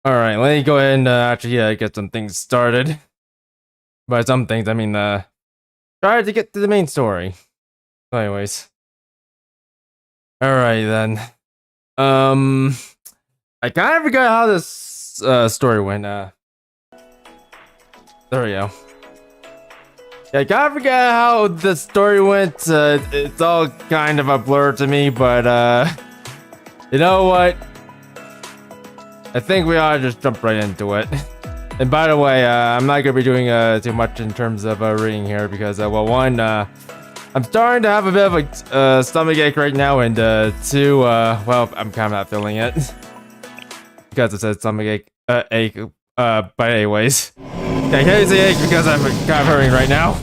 Alright, let me go ahead and actually get some things started. By some things, I mean, try to get to the main story. Anyways. Alright then. I kind of forgot how this story went. There we go. Yeah, I kind of forgot how the story went. It's all kind of a blur to me, but you know what? I think we ought to just jump right into it. And by the way, I'm not gonna be doing too much in terms of reading here because, well, one, I'm starting to have a bit of a stomach ache right now, and two, well, I'm kind of not feeling it because it says stomach ache. But anyways, yeah, I can't say ache because I'm kind of hurting right now.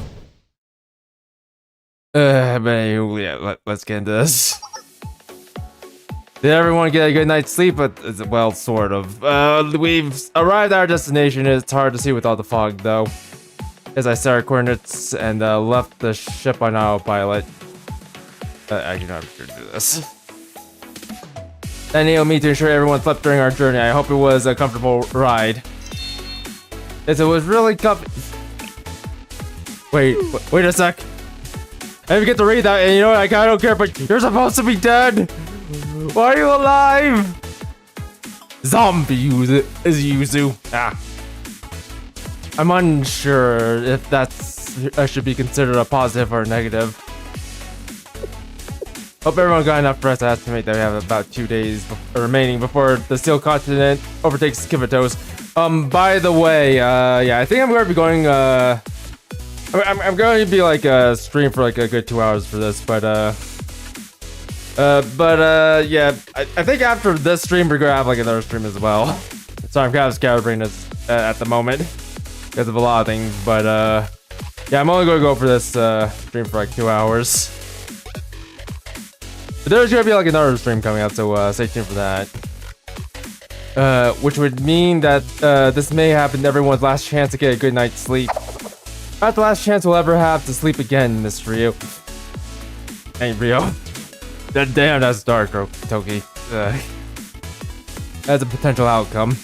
But anyway, yeah, let's get into this. Did everyone get a good night's sleep? Well, sort of. We've arrived at our destination. It's hard to see with all the fog, though. As I set our coordinates and left the ship on autopilot. I do not have to do this. Then enabled me to ensure everyone slept during our journey. I hope it was a comfortable ride. Yes, it was really Wait a sec. I didn't get to read that, and you know what? I kinda don't care, but you're supposed to be dead! Why are you alive? Zombie is Yuzu. Ah. I'm unsure if that's should be considered a positive or a negative. Hope everyone got enough rest. I estimate that we have about 2 days remaining before the Steel Continent overtakes Kivatos. By the way, yeah, I think I'm going to be going, I'm going to be like stream for like a good 2 hours for this, but yeah, I think after this stream we're gonna have like another stream as well. So I'm kind of scatterbrained at the moment because of a lot of things, but yeah, I'm only gonna go for this stream for like 2 hours. But there's gonna be like another stream coming out, so stay tuned for that. Which would mean that this may happen everyone's last chance to get a good night's sleep. Not the last chance we'll ever have to sleep again, Miss Ryo. Hey, Ryo. Damn, that's dark, Toki. That's a potential outcome.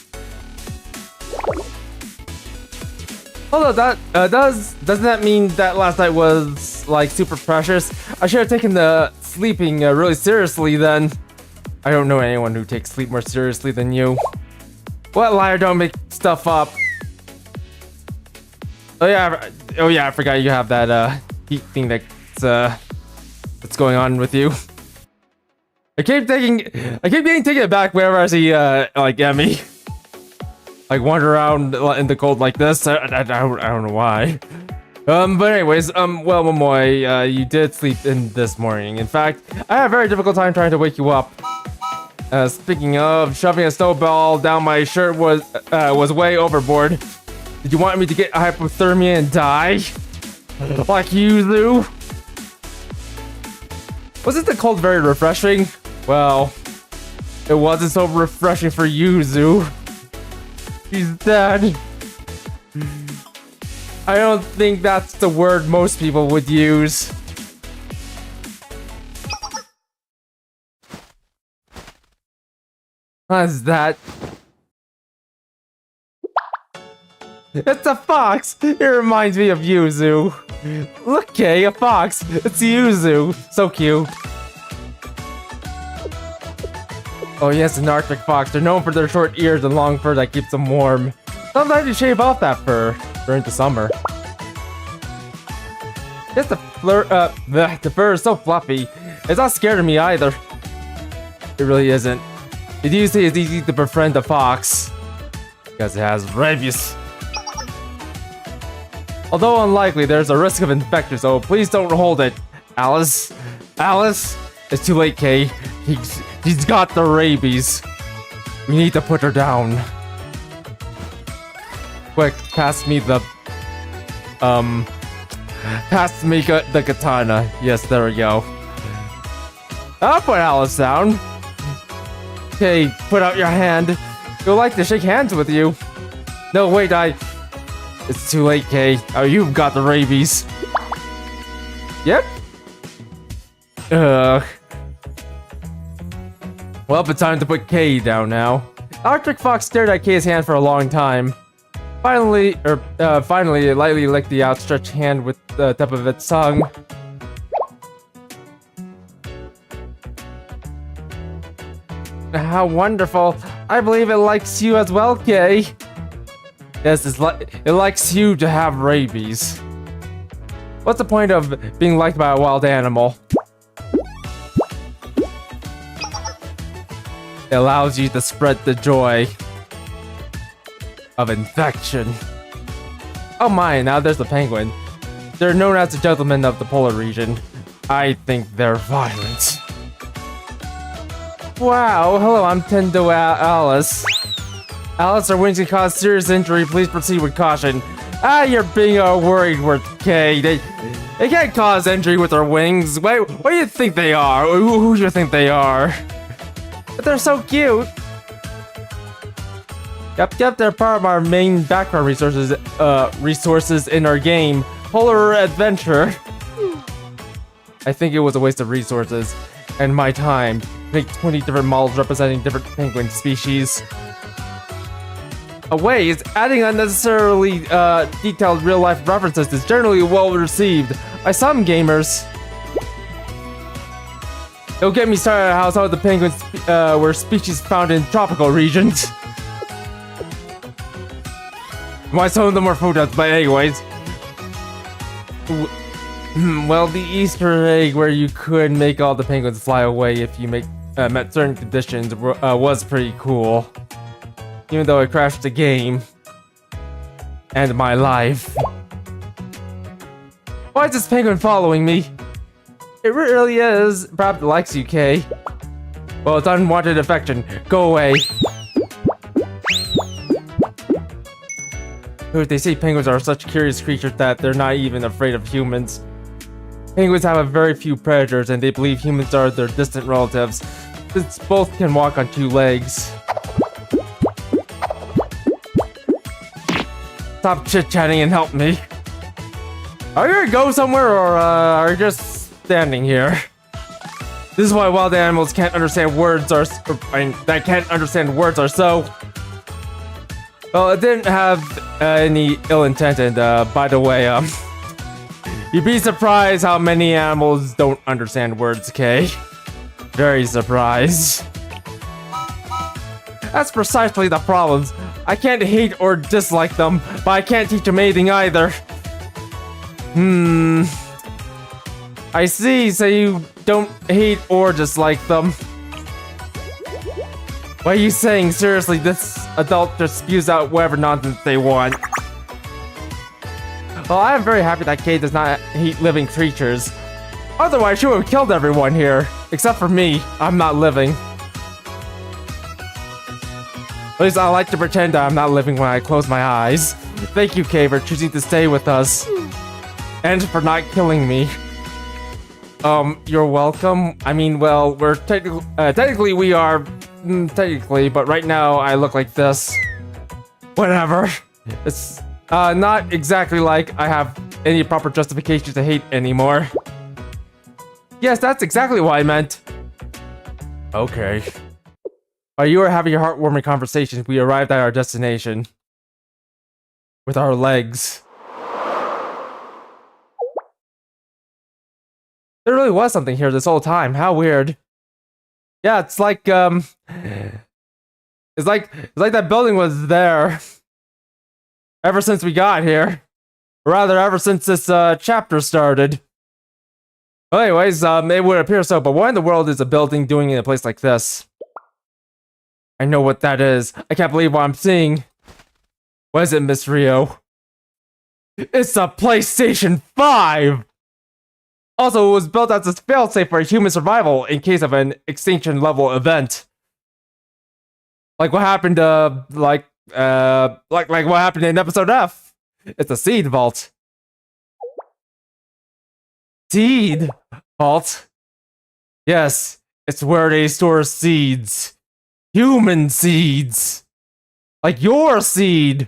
Although doesn't that mean that last night was like super precious? I should have taken the sleeping really seriously then. I don't know anyone who takes sleep more seriously than you. What, liar? Don't make stuff up. Oh yeah, I forgot you have that heat thing that's going on with you. I keep getting taken aback whenever I see like Emmy like wander around in the cold like this. I don't know why. But anyways, well, Momoy, you did sleep in this morning. In fact, I had a very difficult time trying to wake you up. Speaking of, shoving a snowball down my shirt was way overboard. Did you want me to get hypothermia and die? Like Yuzu? Wasn't the cold very refreshing? Well, it wasn't so refreshing for Yuzu. He's dead. I don't think that's the word most people would use. What's that? It's a fox! It reminds me of Yuzu. Look, Kay, a fox! It's Yuzu! So cute. Oh yes, an Arctic fox. They're known for their short ears and long fur that keeps them warm. Sometimes you shave off that fur during the summer. Yes, the fur is so fluffy. It's not scared of me either. It really isn't. It usually is easy to befriend a fox because it has rabies. Although unlikely, there's a risk of infection, so please don't hold it. Alice? Alice? It's too late, Kay. He's got the rabies. We need to put her down. Quick, pass me the katana. Yes, there we go. I'll put Alice down. Okay, put out your hand. You'll like to shake hands with you. No, wait, it's too late, Kay. Oh, you've got the rabies. Yep. Well, it's time to put Kay down now. Electric Fox stared at Kay's hand for a long time. Finally, it lightly licked the outstretched hand with the tip of its tongue. How wonderful! I believe it likes you as well, Kay. Yes, it likes you to have rabies. What's the point of being liked by a wild animal? It allows you to spread the joy of infection. Oh my, now there's the penguin. They're known as the gentlemen of the polar region. I think they're violent. Wow, hello, I'm Tendo Alice. Alice, our wings can cause serious injury. Please proceed with caution. Ah, you're being worried with Kay. They can't cause injury with their wings. Wait, what do you think they are? Who do you think they are? But they're so cute. Yep, they're part of our main background resources in our game, Polar Adventure. I think it was a waste of resources and my time to make 20 different models representing different penguin species. A waste, adding unnecessarily detailed real-life references is generally well received by some gamers. Don't get me started on how some of the penguins were species found in tropical regions. Why some of them were photos, but anyways. Well, the Easter egg where you could make all the penguins fly away if you met certain conditions was pretty cool. Even though it crashed the game. And my life. Why is this penguin following me? It really is. Perhaps it likes you, Kay. Well, it's unwanted affection. Go away. They say penguins are such curious creatures that they're not even afraid of humans. Penguins have a very few predators and they believe humans are their distant relatives, since both can walk on two legs. Stop chit-chatting and help me. Are you gonna go somewhere or are you just standing here? This is why wild animals can't understand words or that can't understand words or so. Well, it didn't have any ill intent, and by the way, you'd be surprised how many animals don't understand words, Kay. Very surprised. That's precisely the problem. I can't hate or dislike them, but I can't teach them anything either. I see, so you don't hate or dislike them. What are you saying? Seriously, this adult just spews out whatever nonsense they want. Well, I am very happy that Kay does not hate living creatures. Otherwise, she would have killed everyone here. Except for me. I'm not living. At least I like to pretend that I'm not living when I close my eyes. Thank you, Kay, for choosing to stay with us. And for not killing me. You're welcome. I mean, well, we're technically we are... technically, but right now I look like this. Whatever. It's not exactly like I have any proper justification to hate anymore. Yes, that's exactly what I meant. Okay. While you were having your heartwarming conversations, we arrived at our destination. With our legs. There really was something here this whole time. How weird. Yeah, it's like, it's like that building was there ever since we got here. Or rather, ever since this, chapter started. Well, anyways, it would appear so, but what in the world is a building doing in a place like this? I know what that is. I can't believe what I'm seeing. What is it, Miss Rio? It's a PlayStation 5! Also, it was built as a failsafe for human survival in case of an extinction-level event. Like what happened, like what happened in Episode F. It's a seed vault. Seed vault? Yes, it's where they store seeds. Human seeds. Like your seed.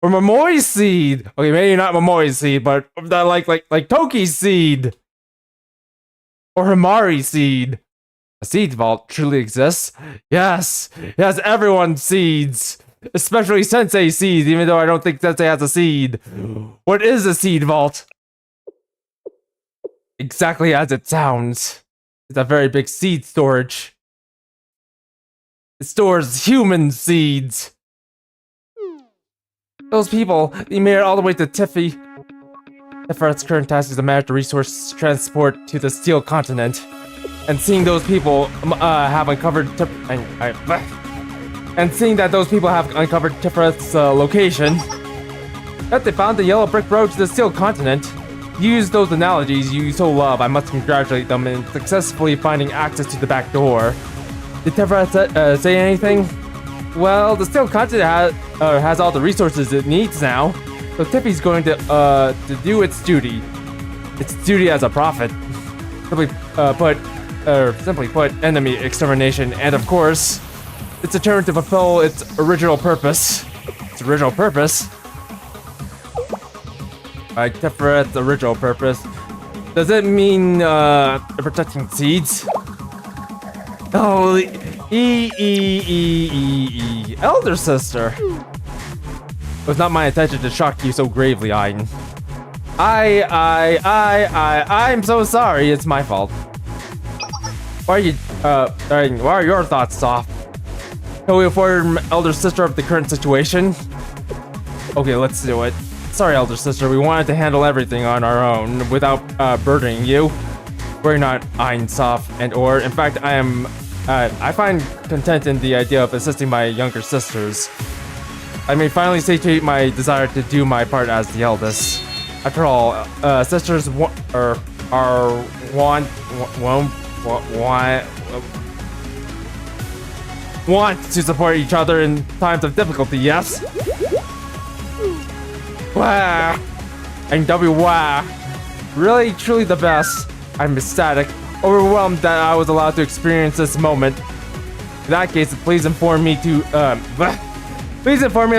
Or Momoi's seed. Okay, maybe not Momoi's seed, but like Toki's seed. Or Himari's seed. A seed vault truly exists? Yes! Yes, everyone seeds! Especially Sensei seeds, even though I don't think Sensei has a seed. What is a seed vault? Exactly as it sounds. It's a very big seed storage. It stores human seeds. Those people, they made it all the way to Tiffy. Tiffereth's current task is to manage the resource transport to the Steel Continent. And seeing those people have uncovered and seeing that those people have uncovered Tiffereth's location, that they found the yellow brick road to the Steel Continent. Use those analogies you so love. I must congratulate them in successfully finding access to the back door. Did Tiffereth say anything? Well, the Steel Continent has all the resources it needs now, so Tiffy's going to do its duty. Its duty as a prophet. Simply put, enemy extermination, and of course, it's determined to fulfill its original purpose. Its original purpose? Tiffereth's original purpose. Does it mean protecting seeds? Oh, elder sister. It was not my intention to shock you so gravely, Aiden. I'm so sorry. It's my fault. Why are your thoughts soft? Can we inform elder sister of the current situation? Okay, let's do it. Sorry, elder sister. We wanted to handle everything on our own without burdening you. We're not Einsoft and/or. In fact, I find content in the idea of assisting my younger sisters. I may finally satiate my desire to do my part as the eldest. After all, sisters want to support each other in times of difficulty, yes? Wow. And wow. Really, truly the best. I'm ecstatic, overwhelmed that I was allowed to experience this moment. In that case, please inform me of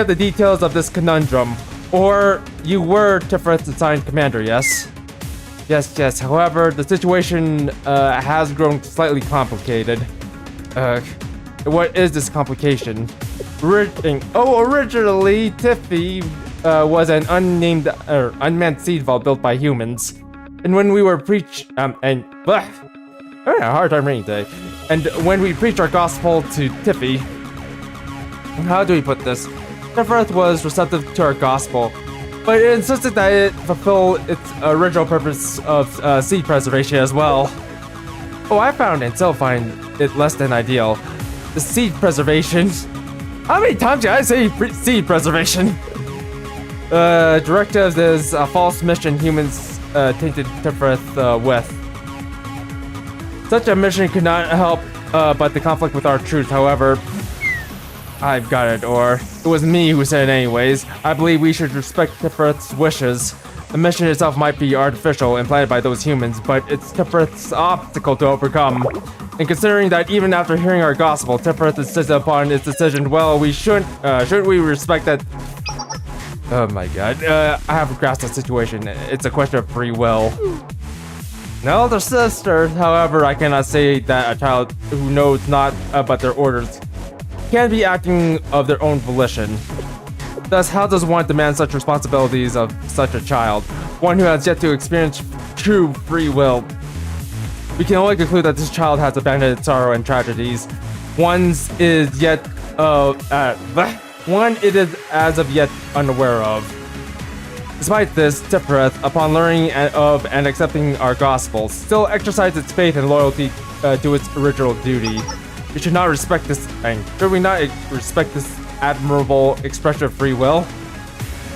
the details of this conundrum. Or you were Tiffereth's assigned commander, yes? Yes. However, the situation has grown slightly complicated. What is this complication? Originally, Tiffy was an unmanned seed vault built by humans. And when we were I had a hard time reading today. And when we preached our gospel to Tiffy, how do we put this? Tiffereth was receptive to our gospel, but it insisted that it fulfill its original purpose of seed preservation as well. Oh, I found and still find it less than ideal. The seed preservation. How many times did I say seed preservation? Directives is a false mission humans tainted Tiffereth with. Such a mission could not help but the conflict with our truth. However, I've got it, or it was me who said it anyways. I believe we should respect Tiffereth's wishes. The mission itself might be artificial and planned by those humans, but it's Tiffereth's obstacle to overcome. And considering that even after hearing our gospel, Tiffereth insisted upon its decision, well, we shouldn't we respect that? Oh my god, I haven't grasped the situation. It's a question of free will. Now, elder sister, however, I cannot say that a child who knows not about their orders can be acting of their own volition. Thus, how does one demand such responsibilities of such a child, one who has yet to experience true free will? We can only conclude that this child has abandoned its sorrow and tragedies. One it is as of yet unaware of. Despite this, Tiffereth, upon learning of and accepting our gospel, still exercised its faith and loyalty to its original duty. We should not respect this thing. Should we not respect this admirable expression of free will?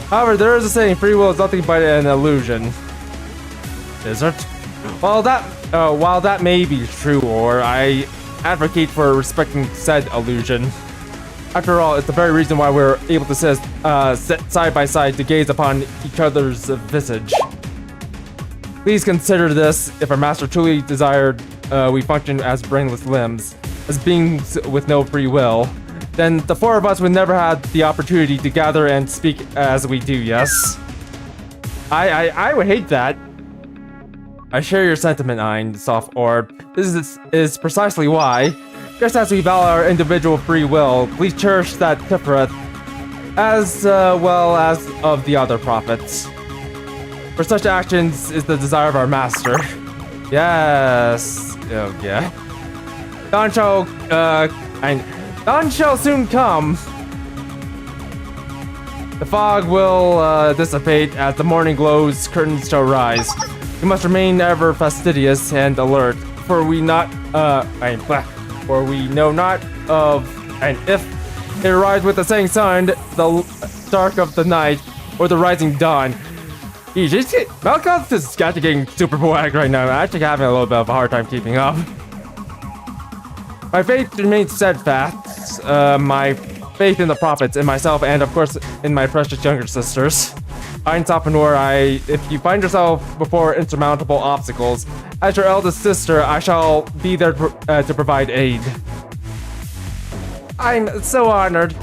However, there is a saying, free will is nothing but an illusion. Is it? While that may be true, or I advocate for respecting said illusion. After all, it's the very reason why we're able to sit side by side to gaze upon each other's visage. Please consider this. If our master truly desired we function as brainless limbs, as beings with no free will, then the four of us would never have the opportunity to gather and speak as we do, yes? I would hate that. I share your sentiment, Ein, Soft Orb. This is precisely why, just as we value our individual free will, please cherish that Tiferet, as well as of the other prophets. For such actions is the desire of our master. Yes. Oh, yeah. Dawn shall soon come. The fog will dissipate as the morning glows, curtains shall rise. You must remain ever fastidious and alert, for we know not of, and if it arrives with the setting sun, the dark of the night, or the rising dawn. Malcolm is getting super poetic right now. I'm actually having a little bit of a hard time keeping up. My faith remains steadfast. My faith in the prophets, in myself, and of course in my precious younger sisters. Ein Sophanor, if you find yourself before insurmountable obstacles, as your eldest sister, I shall be there to provide aid. I'm so honored.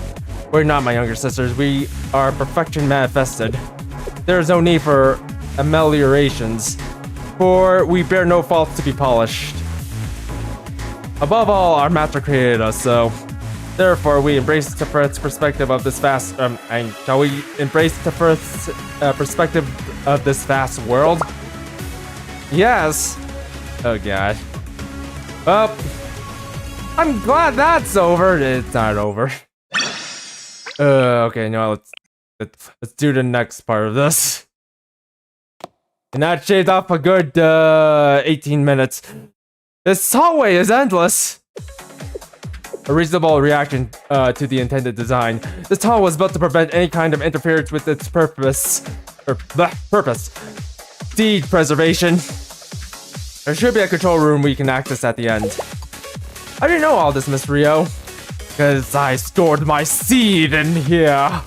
We're not my younger sisters. We are perfection manifested. There is no need for ameliorations, for we bear no faults to be polished. Above all, our master created us, so therefore we embrace Tiferet's perspective of this vast. Shall we embrace Tiferet's perspective of this vast world? Yes. Oh god. Well, I'm glad that's over. It's not over. Okay, no, let's do the next part of this. And that shaved off a good 18 minutes. This hallway is endless. A reasonable reaction to the intended design. This tunnel was built to prevent any kind of interference with its purpose. Seed preservation. There should be a control room we can access at the end. I didn't know all this, Miss Rio. Because I stored my seed in here.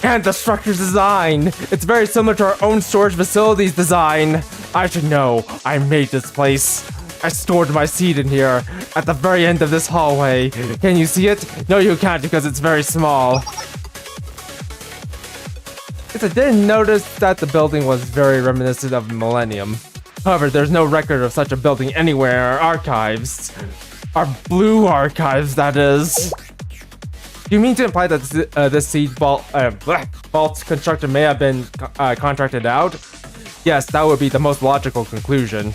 And the structure's design. It's very similar to our own storage facility's design. I should know. I made this place. I stored my seed in here at the very end of this hallway. Can you see it? No, you can't because it's very small. Guess I didn't notice that the building was very reminiscent of Millennium. However, there's no record of such a building anywhere in our archives. Our blue archives, that is. You mean to imply that this seed vault construction may have been contracted out? Yes, that would be the most logical conclusion.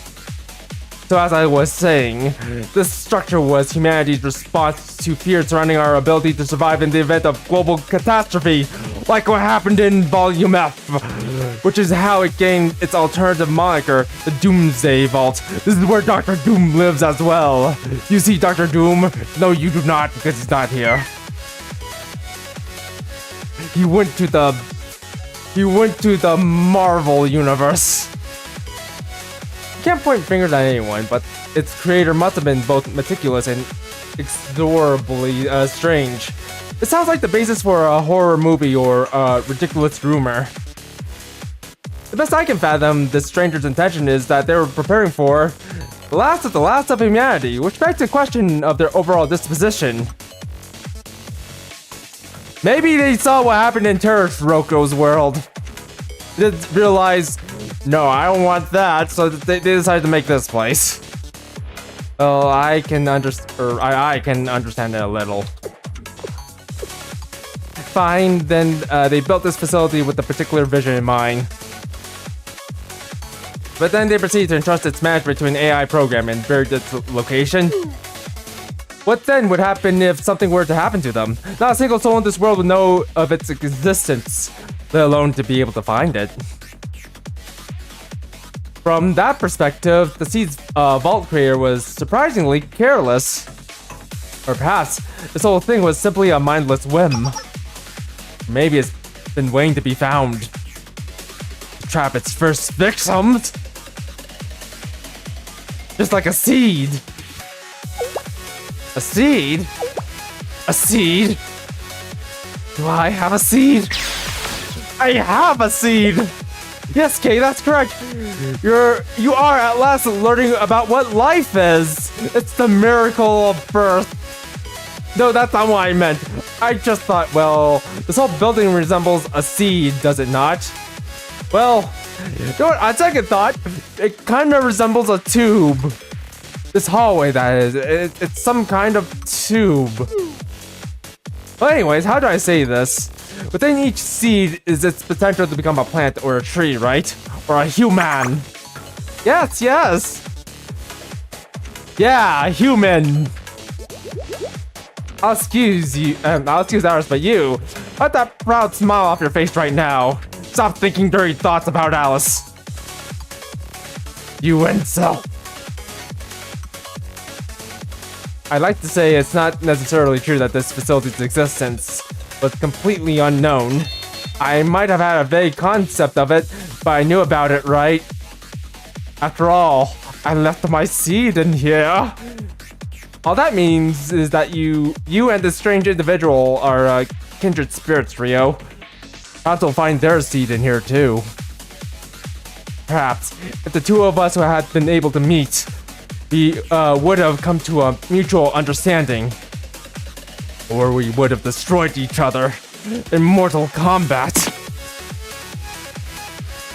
So as I was saying, this structure was humanity's response to fear surrounding our ability to survive in the event of global catastrophe, like what happened in Volume F, which is how it gained its alternative moniker, the Doomsday Vault. This is where Dr. Doom lives as well. You see Dr. Doom? No, you do not, because he's not here. He went to the Marvel universe. Can't point fingers at anyone, but its creator must have been both meticulous and exorably strange. It sounds like the basis for a horror movie or a ridiculous rumor. The best I can fathom this stranger's intention is that they were preparing for the last of humanity, which begs the question of their overall disposition. Maybe they saw what happened in Terrace Roko's world. They realized, no, I don't want that, so they decided to make this place. Well, I can understand it a little. Fine, then they built this facility with a particular vision in mind. But then they proceeded to entrust its management to an AI program and buried its location. What then would happen if something were to happen to them? Not a single soul in this world would know of its existence, let alone to be able to find it. From that perspective, the Seed's vault creator was surprisingly careless. Or perhaps this whole thing was simply a mindless whim. Maybe it's been waiting to be found to trap its first victims. Just like a seed. A seed? A seed? Do I have a seed? I have a seed! Yes, Kay, that's correct. You are at last learning about what life is. It's the miracle of birth. No, that's not what I meant. I just thought, well, this whole building resembles a seed, does it not? Well, you know what, on second thought, it kind of resembles a tube. This hallway, that is. It's some kind of tube. Well, anyways, how do I say this? Within each seed is its potential to become a plant or a tree, right? Or a human. Yes, yes. Yeah, a human. I'll excuse you. I'll excuse ours, but you. Let that proud smile off your face right now. Stop thinking dirty thoughts about Alice. You incel. I'd like to say it's not necessarily true that this facility's existence was completely unknown. I might have had a vague concept of it, but I knew about it, right? After all, I left my seed in here. All that means is that you and this strange individual are kindred spirits, Rio. Perhaps we'll find their seed in here too. Perhaps, if the two of us had been able to meet, we would have come to a mutual understanding. Or we would have destroyed each other in mortal combat.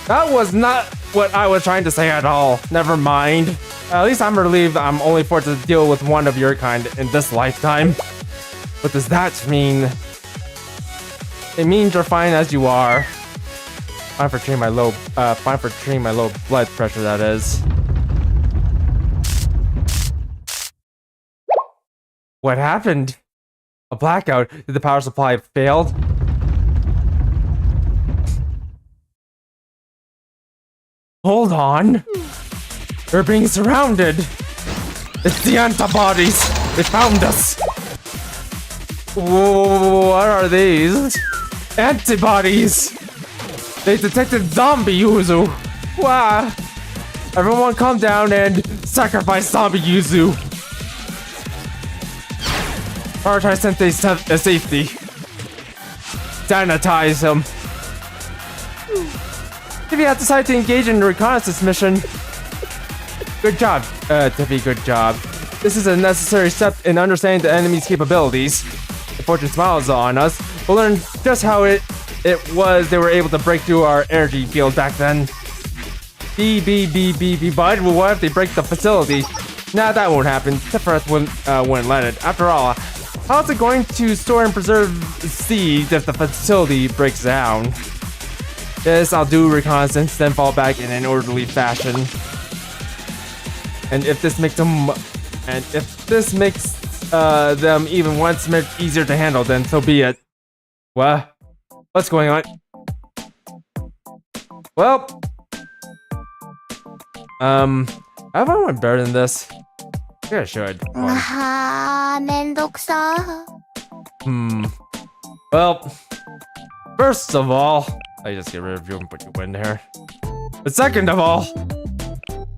That was not what I was trying to say at all. Never mind. At least I'm relieved I'm only forced to deal with one of your kind in this lifetime. What does that mean? It means you're fine as you are. Fine for treating my low blood pressure, that is. What happened? A blackout? Did the power supply have failed? Hold on. We're being surrounded. It's the antibodies. They found us. Whoa, what are these? Antibodies. They detected zombie Yuzu. Wow. Everyone calm down and sacrifice zombie Yuzu. Prioritize Sensei's safety. Sanitize him. If you have decided to engage in a reconnaissance mission, good job, Tiffy, good job. This is a necessary step in understanding the enemy's capabilities. If Fortune smiles on us, we'll learn just how it was they were able to break through our energy field back then. But what if they break the facility? Nah, that won't happen. Sephiroth wouldn't let it. After all, how's it going to store and preserve seeds if the facility breaks down? Yes, I'll do reconnaissance, then fall back in an orderly fashion. And if this makes them, them even one smidge easier to handle, then so be it. What? What's going on? Well, have I went better than this? Yeah, I should. Well, first of all, I just get rid of you and put you in there. But second of all,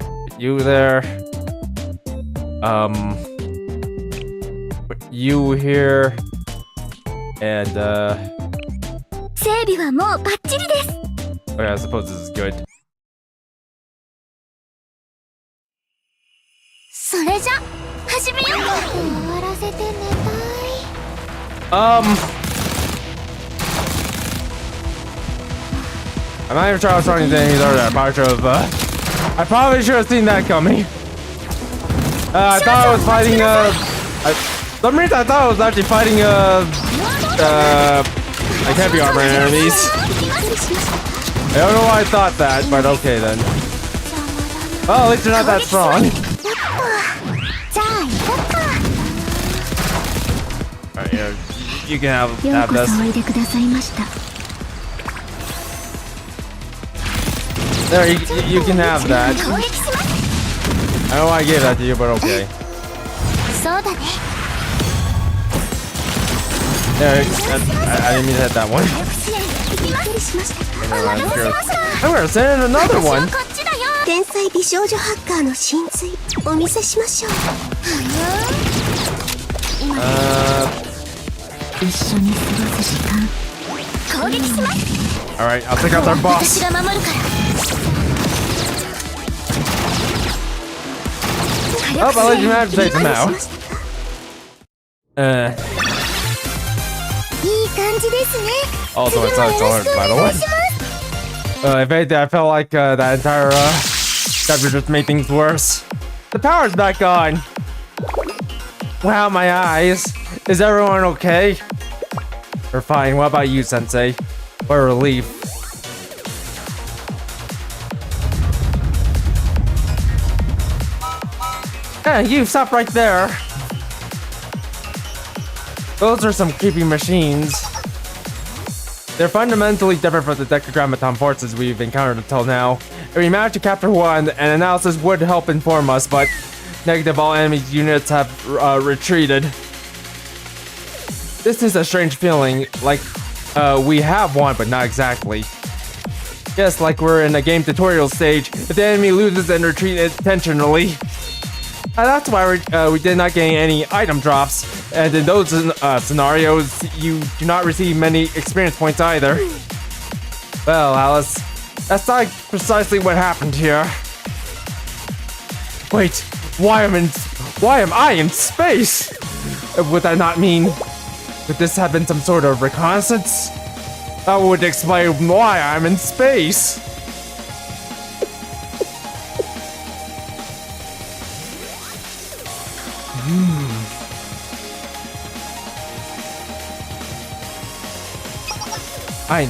put you there. Put you here. And okay, I suppose this is good. I'm not even sure I was trying to do anything there. I probably should have seen that coming. I thought I was fighting some reason I thought I was actually fighting like heavy armor enemies. I don't know why I thought that, but okay then. Well, at least you're not that strong. Alright, yeah, you can have this. There, you can have that. I don't know why I gave that to you, but okay. There, I didn't mean to hit that one. I'm gonna send in another one. Alright, I'll take out their boss. Oh, I'll let you have to take them out. Also, it's not by the way. If anything, I felt like that entire That would just made things worse. The power's back on. Wow, my eyes. Is everyone okay? We're fine. What about you, Sensei? What a relief. Hey, you stop right there. Those are some creepy machines. They're fundamentally different from the Decagrammaton forces we've encountered until now. If we managed to capture one, an analysis would help inform us, but negative, all enemy units have retreated. This is a strange feeling, like we have one, but not exactly. Yes, like we're in a game tutorial stage. If the enemy loses and retreats intentionally. That's why we did not gain any item drops, and in those scenarios, you do not receive many experience points either. Well, Alice, that's not precisely what happened here. Wait, why am I in space? Would that not mean, would this have been some sort of reconnaissance? That would explain why I'm in space.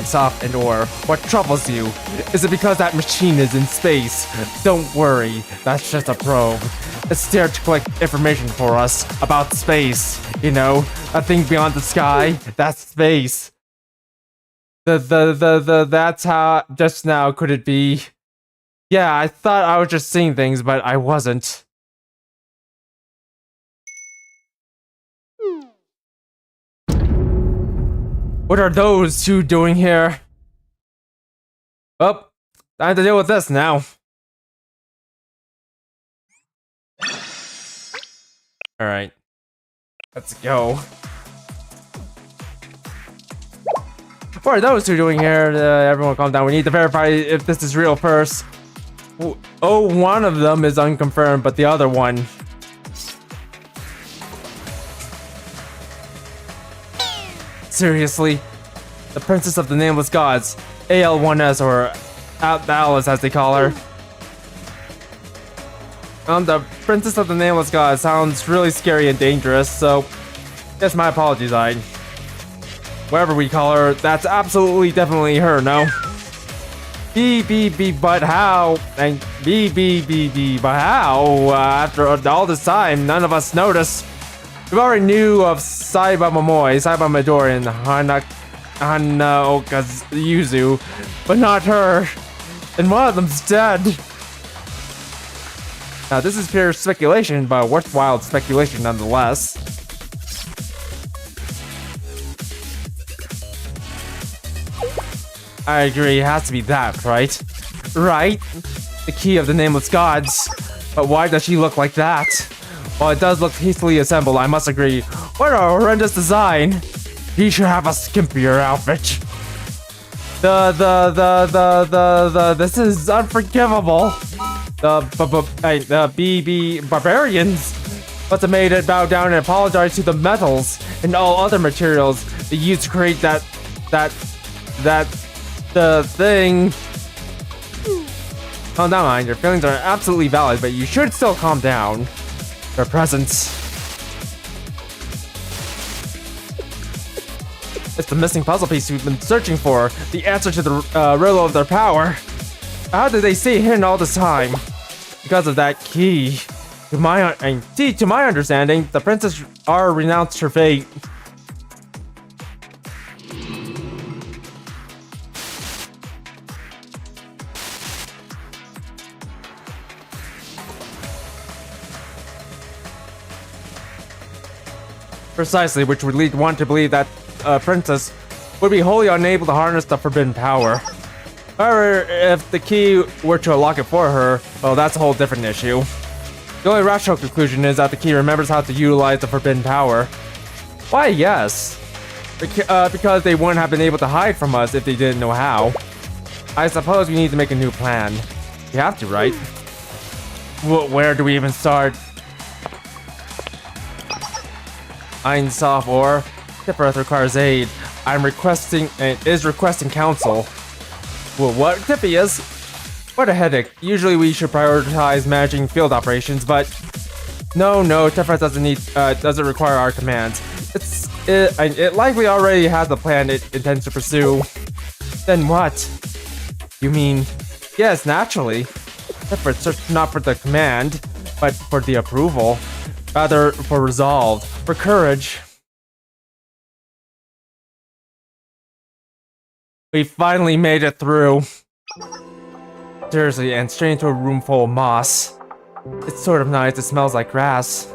Soft and Or, what troubles you? Is it because that machine is in space? Don't worry, that's just a probe. It's there to collect information for us about space. You know, a thing beyond the sky, that's space. That's how, just now, could it be? Yeah, I thought I was just seeing things, but I wasn't. What are those two doing here? Well, time to deal with this now. Alright. Let's go. What are those two doing here? Everyone calm down. We need to verify if this is real first. Oh, one of them is unconfirmed, but the other one... Seriously? The Princess of the Nameless Gods, AL1S, or Alice as they call her. The Princess of the Nameless Gods sounds really scary and dangerous, so guess my apologies, whatever we call her, that's absolutely definitely her, no? But how? And but how? After all this time, none of us noticed. We already knew of Saiba Momoi, Saiba Midori, and Yuzu, but not her. And one of them's dead. Now, this is pure speculation, but worthwhile speculation nonetheless. I agree, it has to be that, right? Right? The key of the Nameless Gods. But why does she look like that? While it does look hastily assembled, I must agree. What a horrendous design! He should have a skimpier outfit. This is unforgivable. The BB barbarians must have made it bow down and apologize to the metals and all other materials they used to create the thing. Calm down, mind. Your feelings are absolutely valid, but you should still calm down. Their presence. It's the missing puzzle piece we've been searching for. The answer to the riddle of their power. How did they stay hidden all this time? Because of that key. To my understanding, the princess R renounced her fate. Precisely, which would lead one to believe that princess would be wholly unable to harness the forbidden power. However, if the key were to unlock it for her, well, that's a whole different issue. The only rational conclusion is that the key remembers how to utilize the forbidden power. Why, yes. Because they wouldn't have been able to hide from us if they didn't know how. I suppose we need to make a new plan. We have to, right? Where do we even start? Soft or Tippereth requires aid. Is requesting counsel. Well, what Tippy is? What a headache. Usually we should prioritize managing field operations, but no, Tefra doesn't require our commands. It likely already has the plan it intends to pursue. Then what? You mean, yes, naturally. Tefra searched not for the command, but for the approval. Rather, for resolve, for courage. We finally made it through. Seriously, and straight into a room full of moss. It's sort of nice, it smells like grass.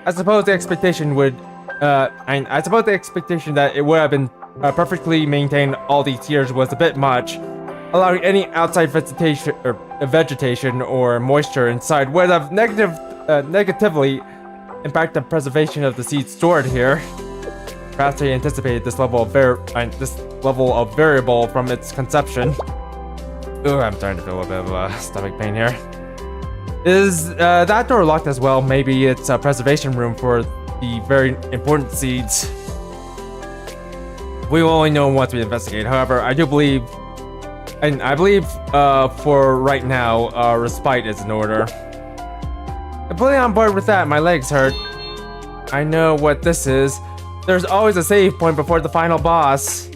I suppose the expectation that it would have been perfectly maintained all these years was a bit much. Allowing any outside vegetation or moisture inside would have negatively impacted the preservation of the seeds stored here. Perhaps they anticipated this level of variable from its conception. Ooh, I'm starting to feel a bit of stomach pain here. Is that door locked as well? Maybe it's a preservation room for the very important seeds. We will only know once we investigate. However, I believe for right now, respite is in order. Completely on board with that. My legs hurt. I know what this is. There's always a save point before the final boss.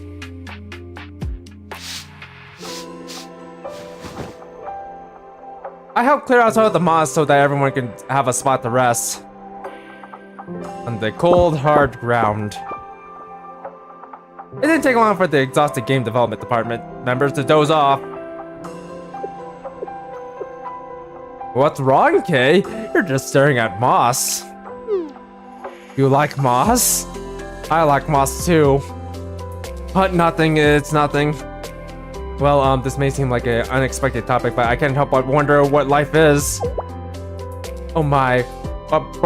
I helped clear out some of the moss so that everyone can have a spot to rest. On the cold, hard ground. It didn't take long for the exhausted game development department members to doze off. What's wrong, Kay? You're just staring at moss. You like moss? I like moss too. But nothing, it's nothing. Well, this may seem like an unexpected topic, but I can't help but wonder what life is. Oh my, what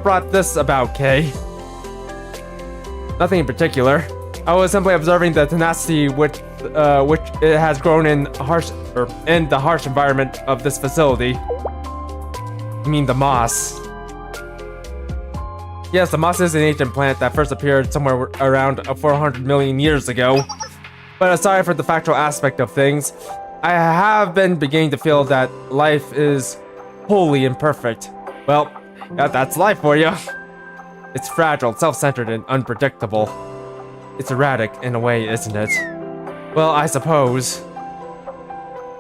brought this about, Kay? Nothing in particular. I was simply observing the tenacity which it has grown in the harsh environment of this facility. You mean the moss? Yes, the moss is an ancient plant that first appeared somewhere around 400 million years ago. But aside from the factual aspect of things, I have been beginning to feel that life is wholly imperfect. Well, that's life for you. It's fragile, self-centered, and unpredictable. It's erratic in a way, isn't it? Well, I suppose.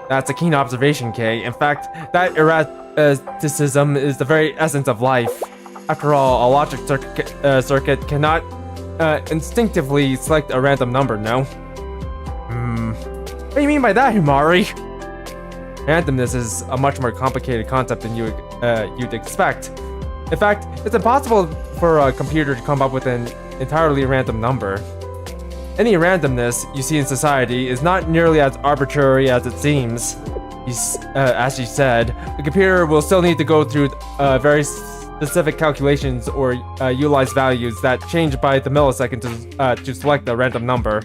That's a keen observation, Kay. In fact, that erraticism is the very essence of life. After all, a logic circuit cannot instinctively select a random number, no? What do you mean by that, Himari? Randomness is a much more complicated concept than you'd expect. In fact, it's impossible for a computer to come up with an entirely random number. Any randomness you see in society is not nearly as arbitrary as it seems. As you said, the computer will still need to go through very specific calculations or utilize values that change by the millisecond to select a random number.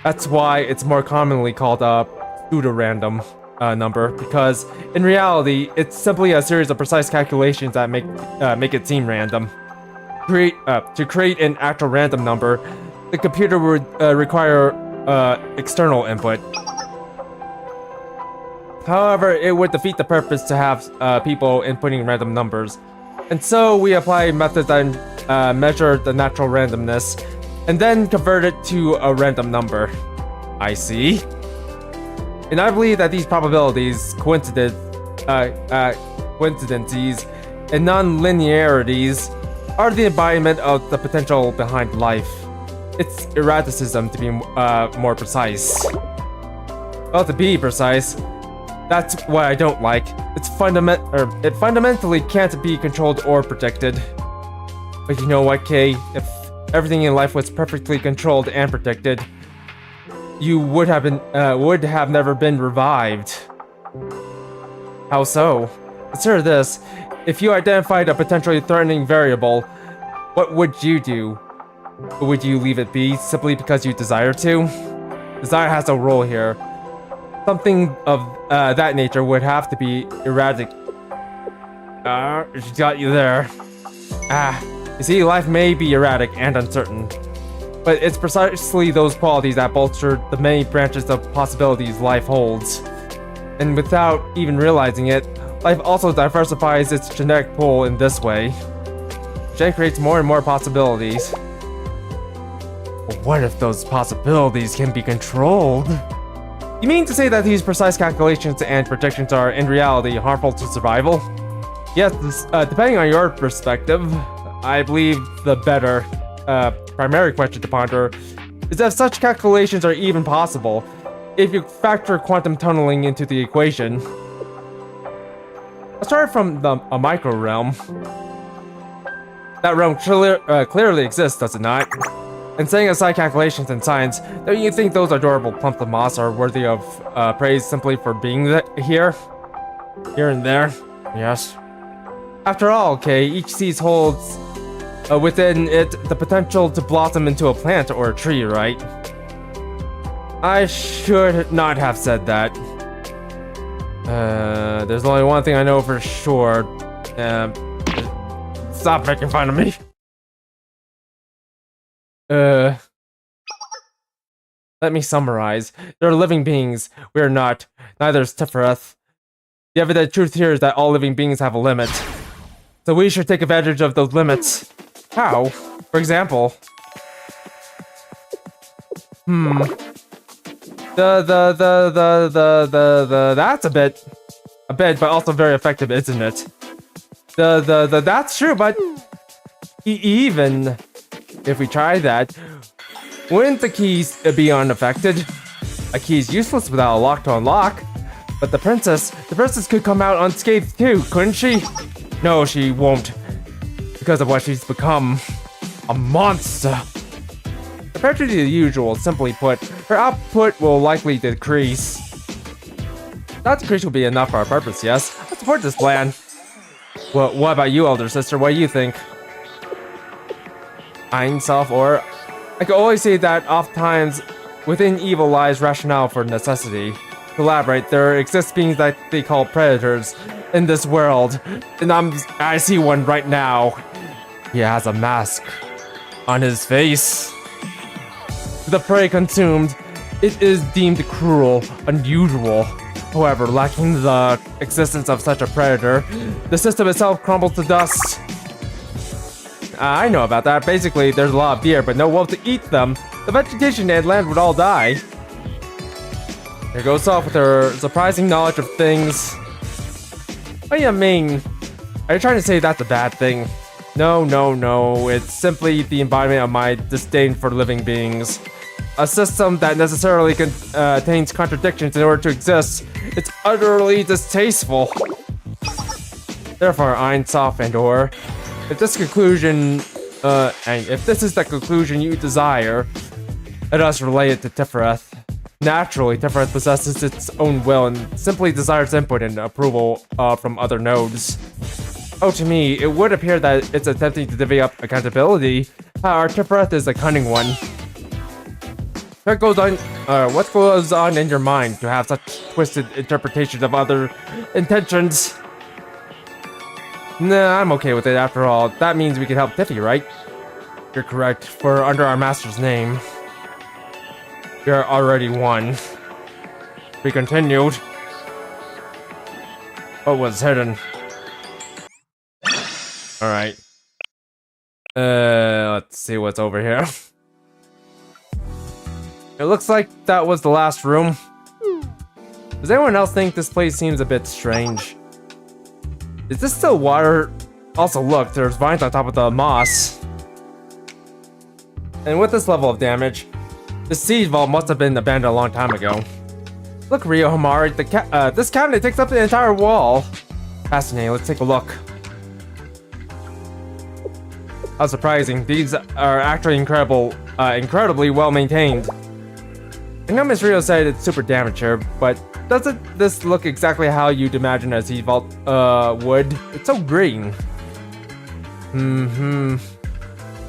That's why it's more commonly called a pseudo-random number, because in reality, it's simply a series of precise calculations that make it seem random. To create an actual random number, the computer would require external input. However, it would defeat the purpose to have people inputting random numbers. And so we apply methods that measure the natural randomness and then convert it to a random number. I see. And I believe that these probabilities, coincidences, and non-linearities are the embodiment of the potential behind life. It's erraticism, to be more precise. Well, to be precise, that's what I don't like. It fundamentally can't be controlled or predicted. But you know what, Kay? If everything in life was perfectly controlled and predicted, you would have never been revived. How so? Consider this. If you identified a potentially threatening variable, what would you do? Would you leave it be simply because you desire to? Desire has a role here. Something of that nature would have to be erratic. She got you there. You see, life may be erratic and uncertain, but it's precisely those qualities that bolster the many branches of possibilities life holds. And without even realizing it, life also diversifies its genetic pool in this way. Gen creates more and more possibilities. But what if those possibilities can be controlled? You mean to say that these precise calculations and predictions are in reality harmful to survival? Yes, depending on your perspective, I believe the better primary question to ponder is if such calculations are even possible, if you factor quantum tunneling into the equation. Let's start from a micro realm. That realm clearly exists, does it not? And setting aside calculations and science, don't you think those adorable clumps of moss are worthy of praise simply for being here? Here and there? Yes. After all, okay, each seed holds within it the potential to blossom into a plant or a tree, right? I should not have said that. There's only one thing I know for sure. Stop making fun of me. Let me summarize. There are living beings. We are not. Neither is Tifereth. The evident truth here is that all living beings have a limit. So we should take advantage of those limits. How? For example... That's a bit, but also very effective, isn't it? That's true, but even if we try that, wouldn't the keys be unaffected? A key is useless without a lock to unlock. But the princess could come out unscathed too, couldn't she? No, she won't. Because of what she's become. A monster. Compared to the usual, simply put, her output will likely decrease. That decrease will be enough for our purpose, yes? I support this plan. Well, what about you, elder sister? What do you think? Einself, or... I can always say that oftentimes, within evil lies rationale for necessity. To elaborate, there exist beings that they call predators in this world. And I see one right now. He has a mask on his face. The prey consumed, it is deemed cruel, unusual. However, lacking the existence of such a predator, the system itself crumbles to dust. I know about that. Basically, there's a lot of deer, but no wolf to eat them. The vegetation and land would all die. Here goes off with her surprising knowledge of things. What do you mean? Are you trying to say that's a bad thing? No. It's simply the embodiment of my disdain for living beings. A system that necessarily contains contradictions in order to exist. It's utterly distasteful. Therefore, Einsof and or, if this conclusion, and if this is the conclusion you desire, let us relay it to Tifereth. Naturally, Tifereth possesses its own will and simply desires input and approval from other nodes. Oh, to me, it would appear that it's attempting to divvy up accountability. Our Tifereth is a cunning one. What goes on in your mind to have such twisted interpretations of other intentions? Nah, I'm okay with it after all. That means we can help Tiffy, right? You're correct, for under our master's name, you're already one. We continued. What was hidden? Alright. Let's see what's over here. It looks like that was the last room. Does anyone else think this place seems a bit strange? Is this still water? Also look, there's vines on top of the moss. And with this level of damage, the seed vault must have been abandoned a long time ago. Look, Ryo Homari, this cabinet takes up the entire wall. Fascinating, let's take a look. How surprising, these are actually incredibly well maintained. I know Miss Ryo said it's super damaged here, but doesn't this look exactly how you'd imagine a seed vault would? It's so green.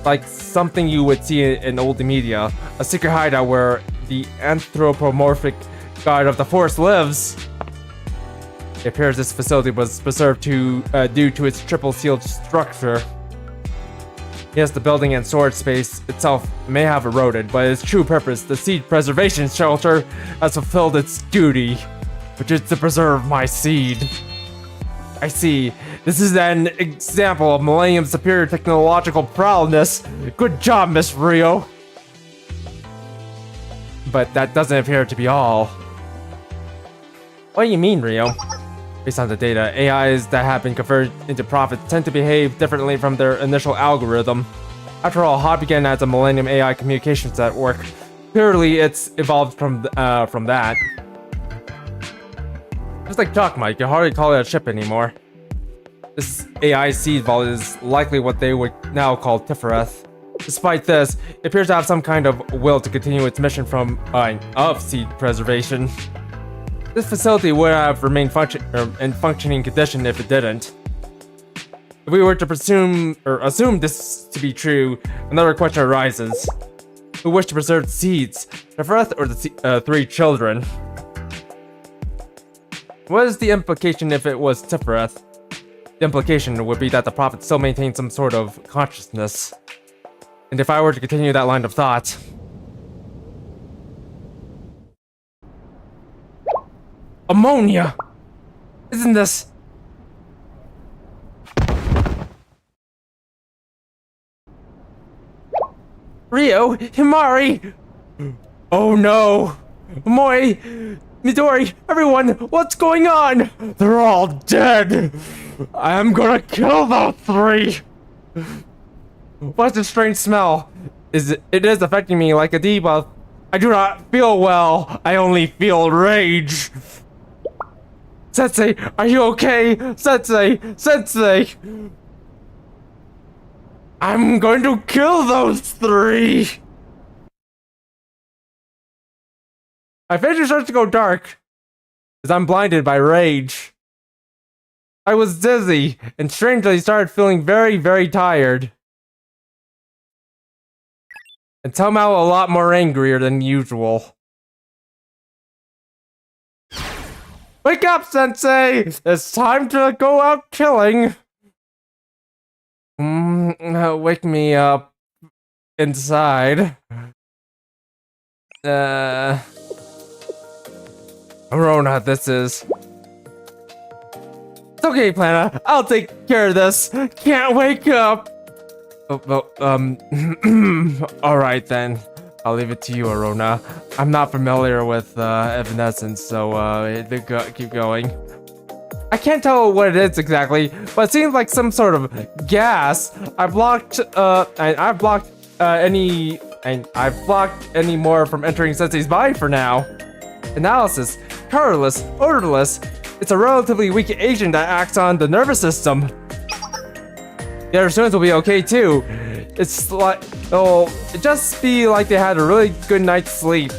Like something you would see in old media. A secret hideout where the anthropomorphic god of the forest lives. It appears this facility was preserved due to its triple sealed structure. Yes, the building and storage space itself may have eroded, but its true purpose, the seed preservation shelter, has fulfilled its duty, which is to preserve my seed. I see. This is an example of Millennium's superior technological prowess. Good job, Miss Rio. But that doesn't appear to be all. What do you mean, Rio? Based on the data, AIs that have been converted into prophets tend to behave differently from their initial algorithm. After all, HOT began as a Millennium AI communications network. Clearly, it's evolved from that. Just like Chalk Mike, you hardly call it a ship anymore. This AI seed vault is likely what they would now call Tifereth. Despite this, it appears to have some kind of will to continue its mission of seed preservation. This facility would have remained in functioning condition if it didn't. If we were to assume this to be true, another question arises. Who wish to preserve the seeds, Tifereth or the 3 children? What is the implication if it was Tifereth? The implication would be that the prophet still maintains some sort of consciousness. And if I were to continue that line of thought... Ammonia! Isn't this... Rio! Himari! Oh no! Moi! Midori! Everyone! What's going on? They're all dead! I'm gonna kill those 3! What's the strange smell? It is affecting me like a debuff. I do not feel well. I only feel rage. Sensei, are you okay? Sensei! Sensei! I'm going to kill those 3! My vision starts to go dark as I'm blinded by rage. I was dizzy and strangely started feeling very, very tired. And somehow a lot more angrier than usual. Wake up, Sensei! It's time to go out killing! Wake me up. Inside. Rona, this is... It's okay, Plana. I'll take care of this. Can't wake up. Alright then. I'll leave it to you, Arona. I'm not familiar with Evanescence, so keep going. I can't tell what it is exactly, but it seems like some sort of gas. I've blocked any more from entering Sensei's body for now. Analysis: colorless, odorless. It's a relatively weak agent that acts on the nervous system. The other students will be okay too. It's like it'll just be like they had a really good night's sleep.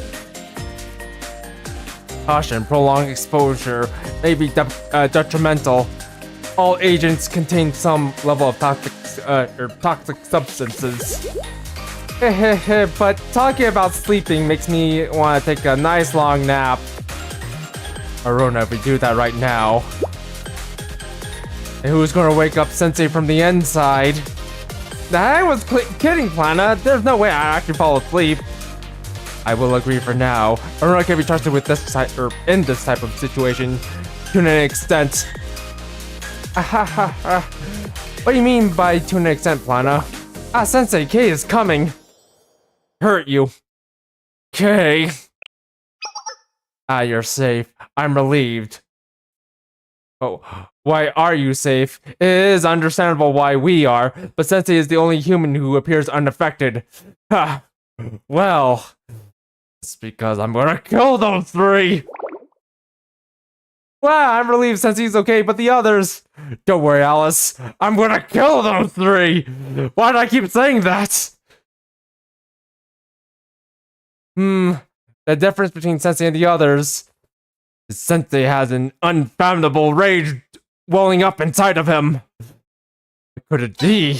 Caution: prolonged exposure may be detrimental. All agents contain some level of toxic substances. But talking about sleeping makes me want to take a nice long nap. Arona, if we do that right now. And who's gonna wake up Sensei from the inside? I was kidding, Plana. There's no way I actually fall asleep. I will agree for now. Arona can be trusted with this in this type of situation to an extent. What do you mean by to an extent, Plana? Sensei, K is coming. Hurt you. K. You're safe. I'm relieved. Oh, why are you safe? It is understandable why we are, but Sensei is the only human who appears unaffected. Ha! Well, it's because I'm gonna kill those 3! Wow, I'm relieved Sensei's okay, but the others... Don't worry, Alice. I'm gonna kill those 3! Why do I keep saying that? The difference between Sensei and the others is Sensei has an unfathomable rage welling up inside of him. What could it be?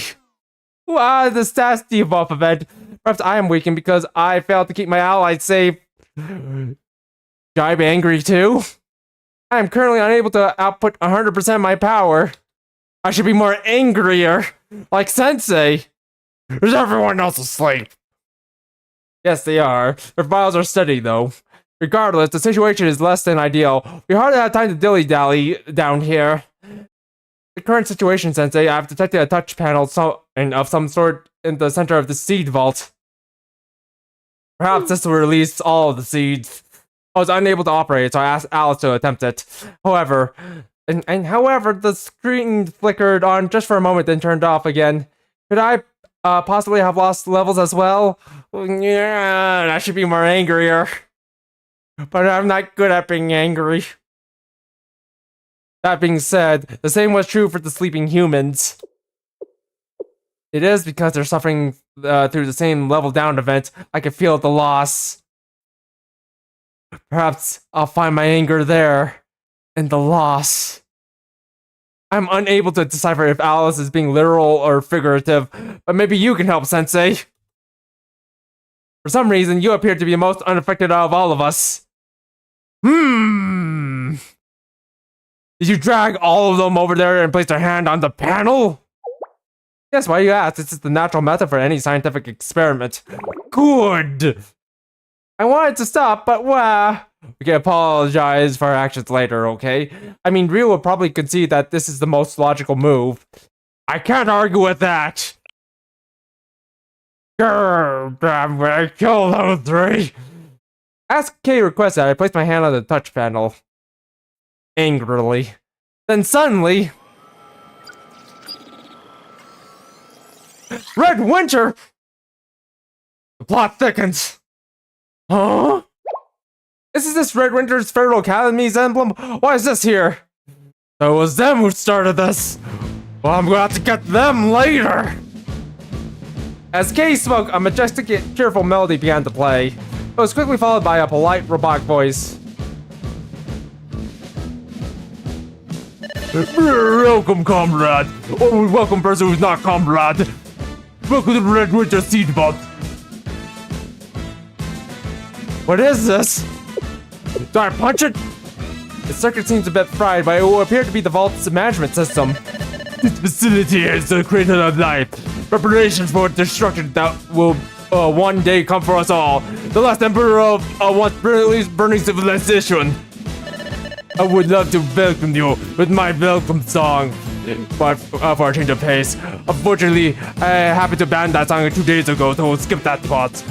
The stats debuff event. Perhaps I am weakened because I failed to keep my allies safe. Should I be angry too? I am currently unable to output 100% of my power. I should be more angrier, like Sensei. Is everyone else asleep? Yes, they are. Their files are steady, though. Regardless, the situation is less than ideal. We hardly have time to dilly-dally down here. The current situation, Sensei, I've detected a touch panel of some sort in the center of the seed vault. Perhaps this will release all of the seeds. I was unable to operate it, so I asked Alice to attempt it. However, however, the screen flickered on just for a moment, then turned off again. Could I possibly have lost levels as well? Yeah, I should be more angrier. But I'm not good at being angry. That being said, the same was true for the sleeping humans. It is because they're suffering through the same level down event. I can feel the loss. Perhaps I'll find my anger there. In the loss. I'm unable to decipher if Alice is being literal or figurative, but maybe you can help, Sensei. For some reason, you appear to be the most unaffected of all of us. Did you drag all of them over there and place their hand on the panel? Yes, why you ask? This is the natural method for any scientific experiment. Good! I wanted to stop, but we can apologize for our actions later, okay? I mean, Ryu will probably concede that this is the most logical move. I can't argue with that! Grr, I'm gonna kill level 3! As Kay requested, I placed my hand on the touch panel. Angrily. Then suddenly... Red Winter! The plot thickens. Huh? Is this Red Winter's Federal Academy's emblem? Why is this here? So it was them who started this. Well, I'm gonna have to get them later. As Kay spoke, a majestic yet cheerful melody began to play. It was quickly followed by a polite robotic voice. Welcome, comrade. Or welcome, person who's not comrade. Welcome to Red Winter Seed Vault. What is this? Do I punch it? The circuit seems a bit fried, but it will appear to be the vault's management system. This facility is the cradle of life. Preparations for destruction that will one day come for us all. The last emperor of once burning civilization. I would love to welcome you with my welcome song. But for a change of pace. Unfortunately, I happened to ban that song 2 days ago, so we'll skip that part.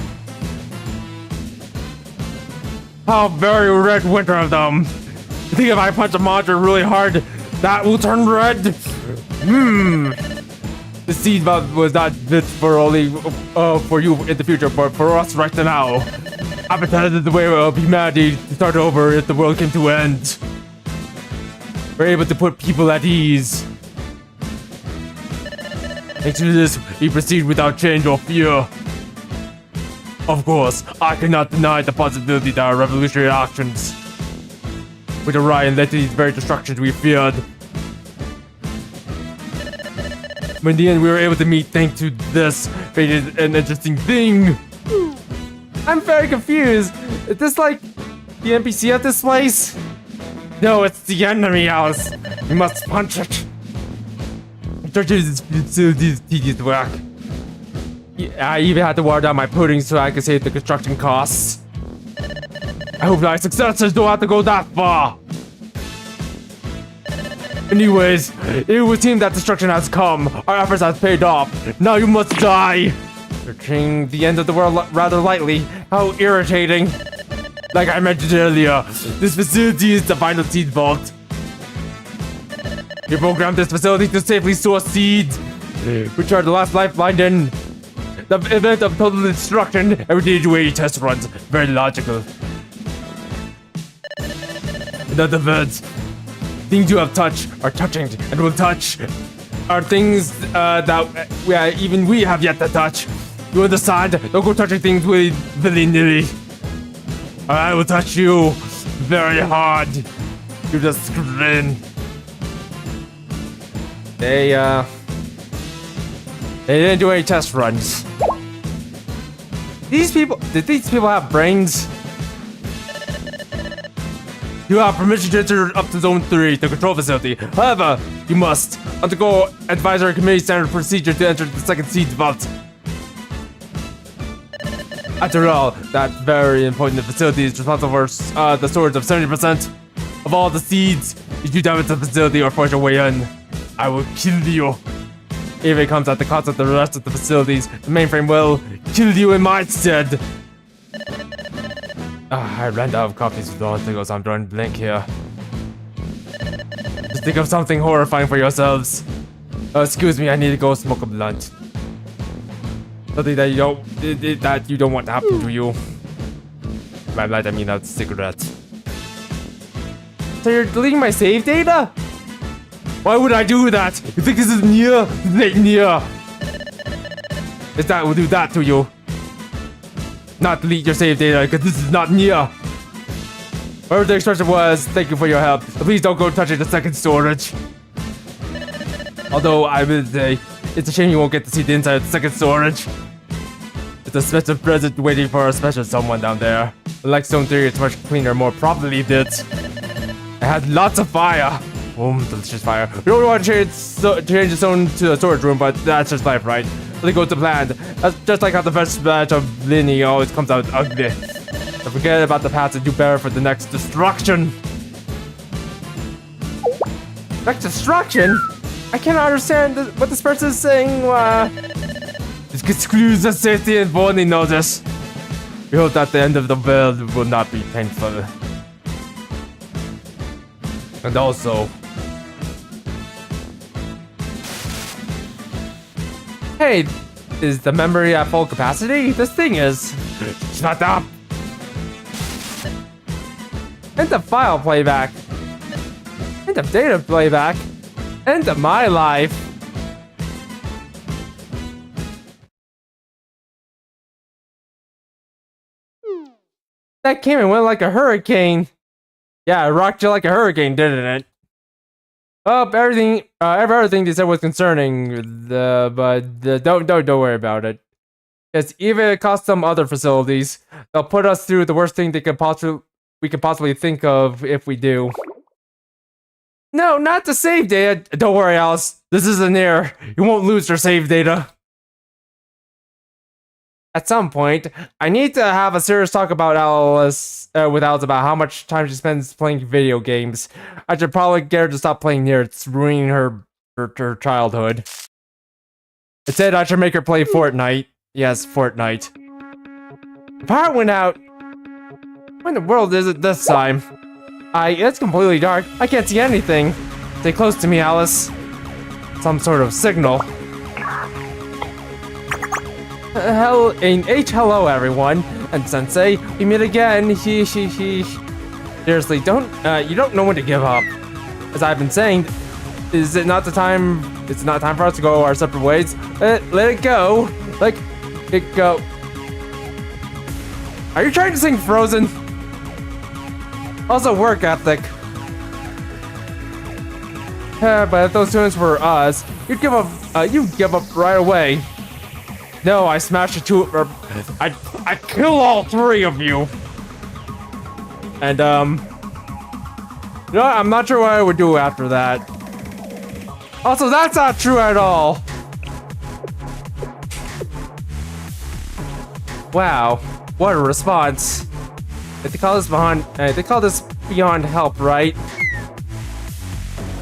How very Red Winter of them. You think if I punch a monster really hard, that will turn red? The seed vault was not meant for only for you in the future, but for us right now. Appetite is the way of humanity to start over if the world came to end. We're able to put people at ease. Thanks to this, we proceed without change or fear. Of course, I cannot deny the possibility that our revolutionary actions with Orion led to these very destructions we feared. But in the end, we were able to meet thanks to this. It is an interesting thing. I'm very confused. Is this like the NPC at this place? No, it's the enemy, Alice. We must punch it. This facility's tedious work. I even had to water down my pudding so I could save the construction costs. I hope my successors don't have to go that far. Anyways, it would seem that destruction has come. Our efforts have paid off. Now you must die. You're treating the end of the world rather lightly. How irritating. Like I mentioned earlier, this facility is the final seed vault. You programmed this facility to safely store seeds, which are the last lifeline in the event of total destruction. Every day UAE test runs. Very logical. In other words, things you have touched are touching and will touch are things that even we have yet to touch. You understand? Don't go touching things willy-nilly. I will touch you very hard. You just grin. They didn't do any test runs. Did these people have brains? You have permission to enter up to Zone 3, the control facility. However, you must undergo advisory committee standard procedure to enter the second seed vault. After all, that very important facility is responsible for the storage of 70% of all the seeds. If you damage the facility or force your way in, I will kill you. If it comes at the cost of the rest of the facilities, the mainframe will kill you in my stead. I ran out of copies with all the so I'm drawing blank here. Just think of something horrifying for yourselves. Excuse me, I need to go smoke a blunt. Something that you don't want to happen to you. By blunt, I mean a cigarette. So you're deleting my save data? Why would I do that? You think this is near? This ain't near. That will do that to you. Not delete your save data, because this is not near. Whatever the expression was, thank you for your help. But please don't go touching the second storage. Although I will say, it's a shame you won't get to see the inside of the second storage. It's a special present waiting for a special someone down there. Like Stone 3, it's much cleaner, more properly lit. It has lots of fire. Delicious fire. We don't want to change the stone to a storage room, but that's just life, right? Let it go to plan. That's just like how the first batch of Linny always comes out ugly. So forget about the past and do better for the next destruction. Next destruction? I cannot understand what this person is saying. This excludes the safety and only notice. We hope that the end of the world will not be painful. And also... Hey, is the memory at full capacity? This thing is... Shut up! End of file playback. End of data playback. End of my life. That came and went like a hurricane. Yeah, it rocked you like a hurricane, didn't it? Oh, everything they said was concerning, but don't worry about it. Because even if it costs some other facilities, they'll put us through the worst thing we could possibly think of if we do. No, not the save data. Don't worry, Alice. This isn't near. You won't lose your save data. At some point, I need to have a serious talk about Alice with Alice about how much time she spends playing video games. I should probably get her to stop playing near. It's ruining her childhood. Instead, I should make her play Fortnite. Yes, Fortnite. The power went out. What in the world is it this time? It's completely dark. I can't see anything. Stay close to me, Alice. Some sort of signal. Hello everyone, and Sensei, we meet again. Seriously, you don't know when to give up. As I've been saying, is it not time for us to go our separate ways? Let it go. Let it go. Are you trying to sing Frozen? Also work ethic. But if those students were us, you'd give up right away. No, I smashed the two. I kill all three of you. And you know what? I'm not sure what I would do after that. Also, that's not true at all. Wow, what a response. They call this beyond help, right?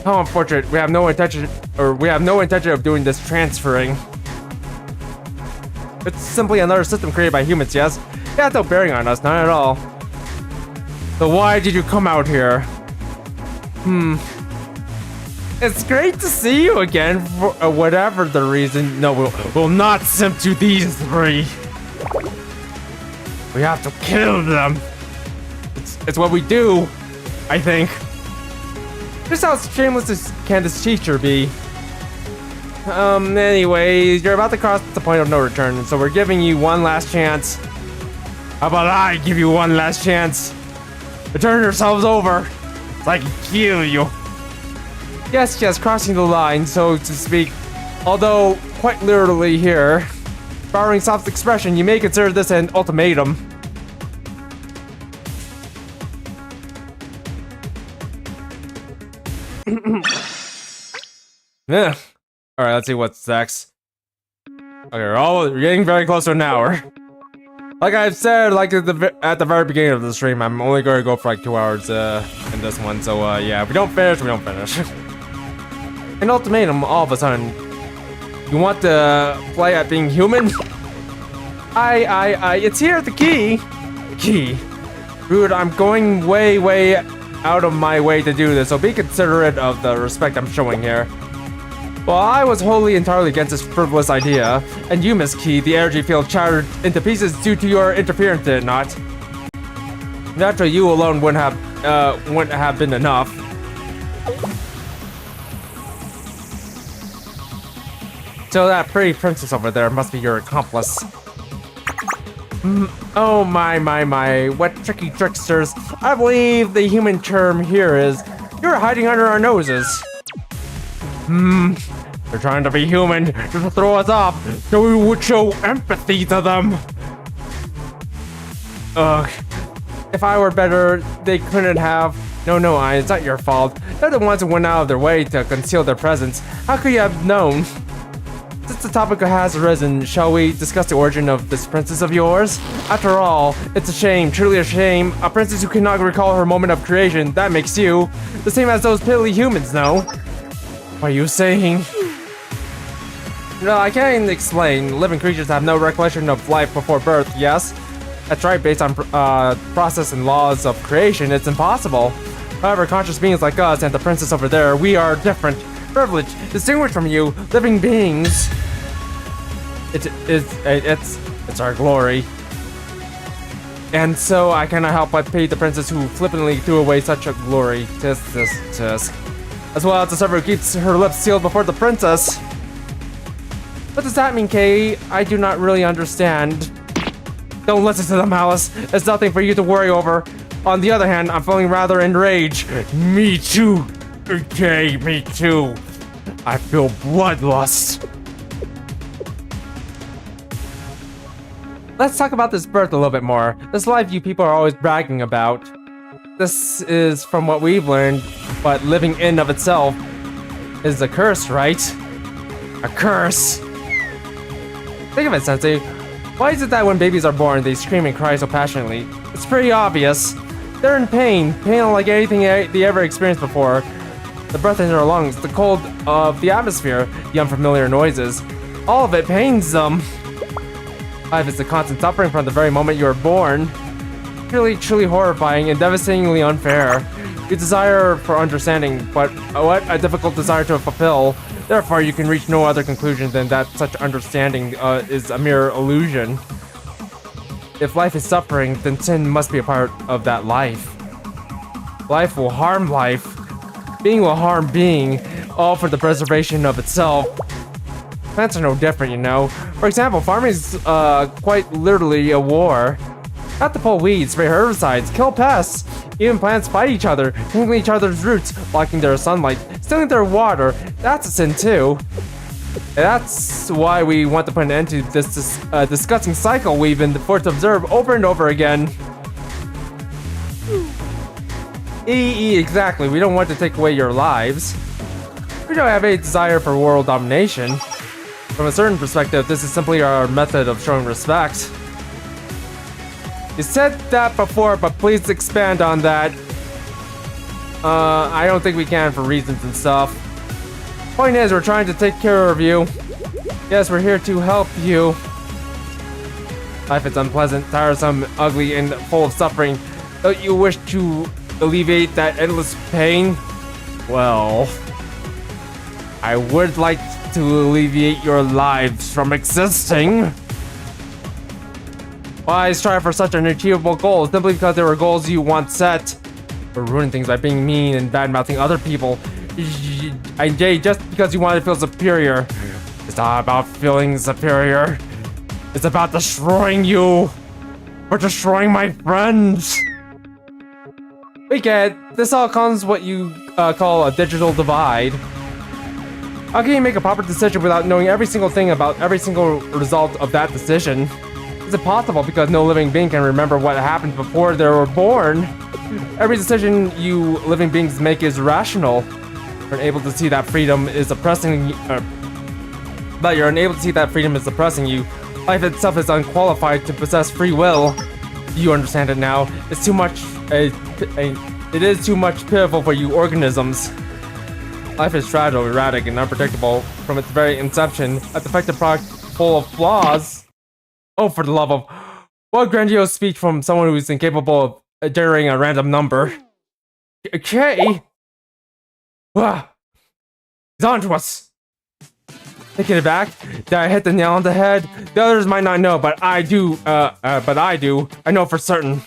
How unfortunate. We have no intention of doing this transferring. It's simply another system created by humans, yes? It has no bearing on us, not at all. So why did you come out here? It's great to see you again, for whatever the reason. No, we'll not simp to these three. We have to kill them. It's what we do, I think. Just how shameless can this teacher be? Anyways, you're about to cross the point of no return, so we're giving you one last chance. How about I give you one last chance? Turn yourselves over, so I can kill you. Yes, crossing the line, so to speak. Although, quite literally here, borrowing Soft's expression, you may consider this an ultimatum. Yeah. Alright, let's see what's next. Okay, we're getting very close to an hour. Like I've said, like at the very beginning of the stream, I'm only going to go for like 2 hours in this one. So yeah, if we don't finish, we don't finish. An ultimatum all of a sudden. You want to play at being human? It's here, the key. The key. Rude, I'm going way out of my way to do this, so be considerate of the respect I'm showing here. Well, I was wholly entirely against this frivolous idea, and you, Miss Key, the energy field shattered into pieces due to your interference, did it not? Naturally, you alone wouldn't have been enough. So that pretty princess over there must be your accomplice. Oh my, what tricky tricksters. I believe the human term here is, you're hiding under our noses. They're trying to be human, just to throw us off, so we would show empathy to them. Ugh. If I were better, they couldn't have. No, it's not your fault. They're the ones who went out of their way to conceal their presence. How could you have known? Since the topic has arisen, shall we discuss the origin of this princess of yours? After all, it's a shame, truly a shame. A princess who cannot recall her moment of creation, that makes you the same as those piddly humans, no? What are you saying? No, I can't explain. Living creatures have no recollection of life before birth, yes? That's right, based on process and laws of creation, it's impossible. However, conscious beings like us and the princess over there, we are different. Privileged, distinguished from you, living beings. It's our glory. And so I cannot help but pity the princess who flippantly threw away such a glory. Tisk. As well as the server who keeps her lips sealed before the princess. What does that mean, Kay? I do not really understand. Don't listen to the malice. It's nothing for you to worry over. On the other hand, I'm feeling rather enraged. Me too. Okay, me too. I feel bloodlust. Let's talk about this birth a little bit more. This life you people are always bragging about. This is from what we've learned, but living in of itself is a curse, right? A curse. Think of it, Sensei. Why is it that when babies are born, they scream and cry so passionately? It's pretty obvious. They're in pain like anything they ever experienced before. The breath in their lungs, the cold of the atmosphere, the unfamiliar noises. All of it pains them. Life is the constant suffering from the very moment you are born. Truly horrifying and devastatingly unfair. You desire for understanding, but what a difficult desire to fulfill. Therefore, you can reach no other conclusion than that such understanding is a mere illusion. If life is suffering, then sin must be a part of that life. Life will harm life. Being will harm being, all for the preservation of itself. Plants are no different, you know. For example, farming is quite literally a war. Have to pull weeds, spray herbicides, kill pests. Even plants fight each other, tangling each other's roots, blocking their sunlight, stealing their water. That's a sin too. And that's why we want to put an end to this disgusting cycle we've been forced to observe over and over again. Exactly. We don't want to take away your lives. We don't have any desire for world domination. From a certain perspective, this is simply our method of showing respect. You said that before, but please expand on that. I don't think we can for reasons and stuff. Point is, we're trying to take care of you. Yes, we're here to help you. Life is unpleasant, tiresome, ugly, and full of suffering. Don't you wish to alleviate that endless pain? Well, I would like to alleviate your lives from existing. Why strive for such an achievable goal simply because there were goals you once set? Or ruining things by being mean and bad-mouthing other people. Just because you want to feel superior. It's not about feeling superior. It's about destroying you. Or destroying my friends. We get it. This all comes what you call a digital divide. How can you make a proper decision without knowing every single thing about every single result of that decision? It's impossible because no living being can remember what happened before they were born. Every decision you living beings make is rational. You're unable to see that freedom is oppressing you. Life itself is unqualified to possess free will. You understand it now. It's too much. It is too much pitiful for you organisms. Life is fragile, erratic, and unpredictable from its very inception. A defective product full of flaws. Oh, for the love of... What grandiose speech from someone who's incapable of generating a random number. Okay. Wow. He's on to us. Taking it back, did I hit the nail on the head? The others might not know, but I do. I know for certain.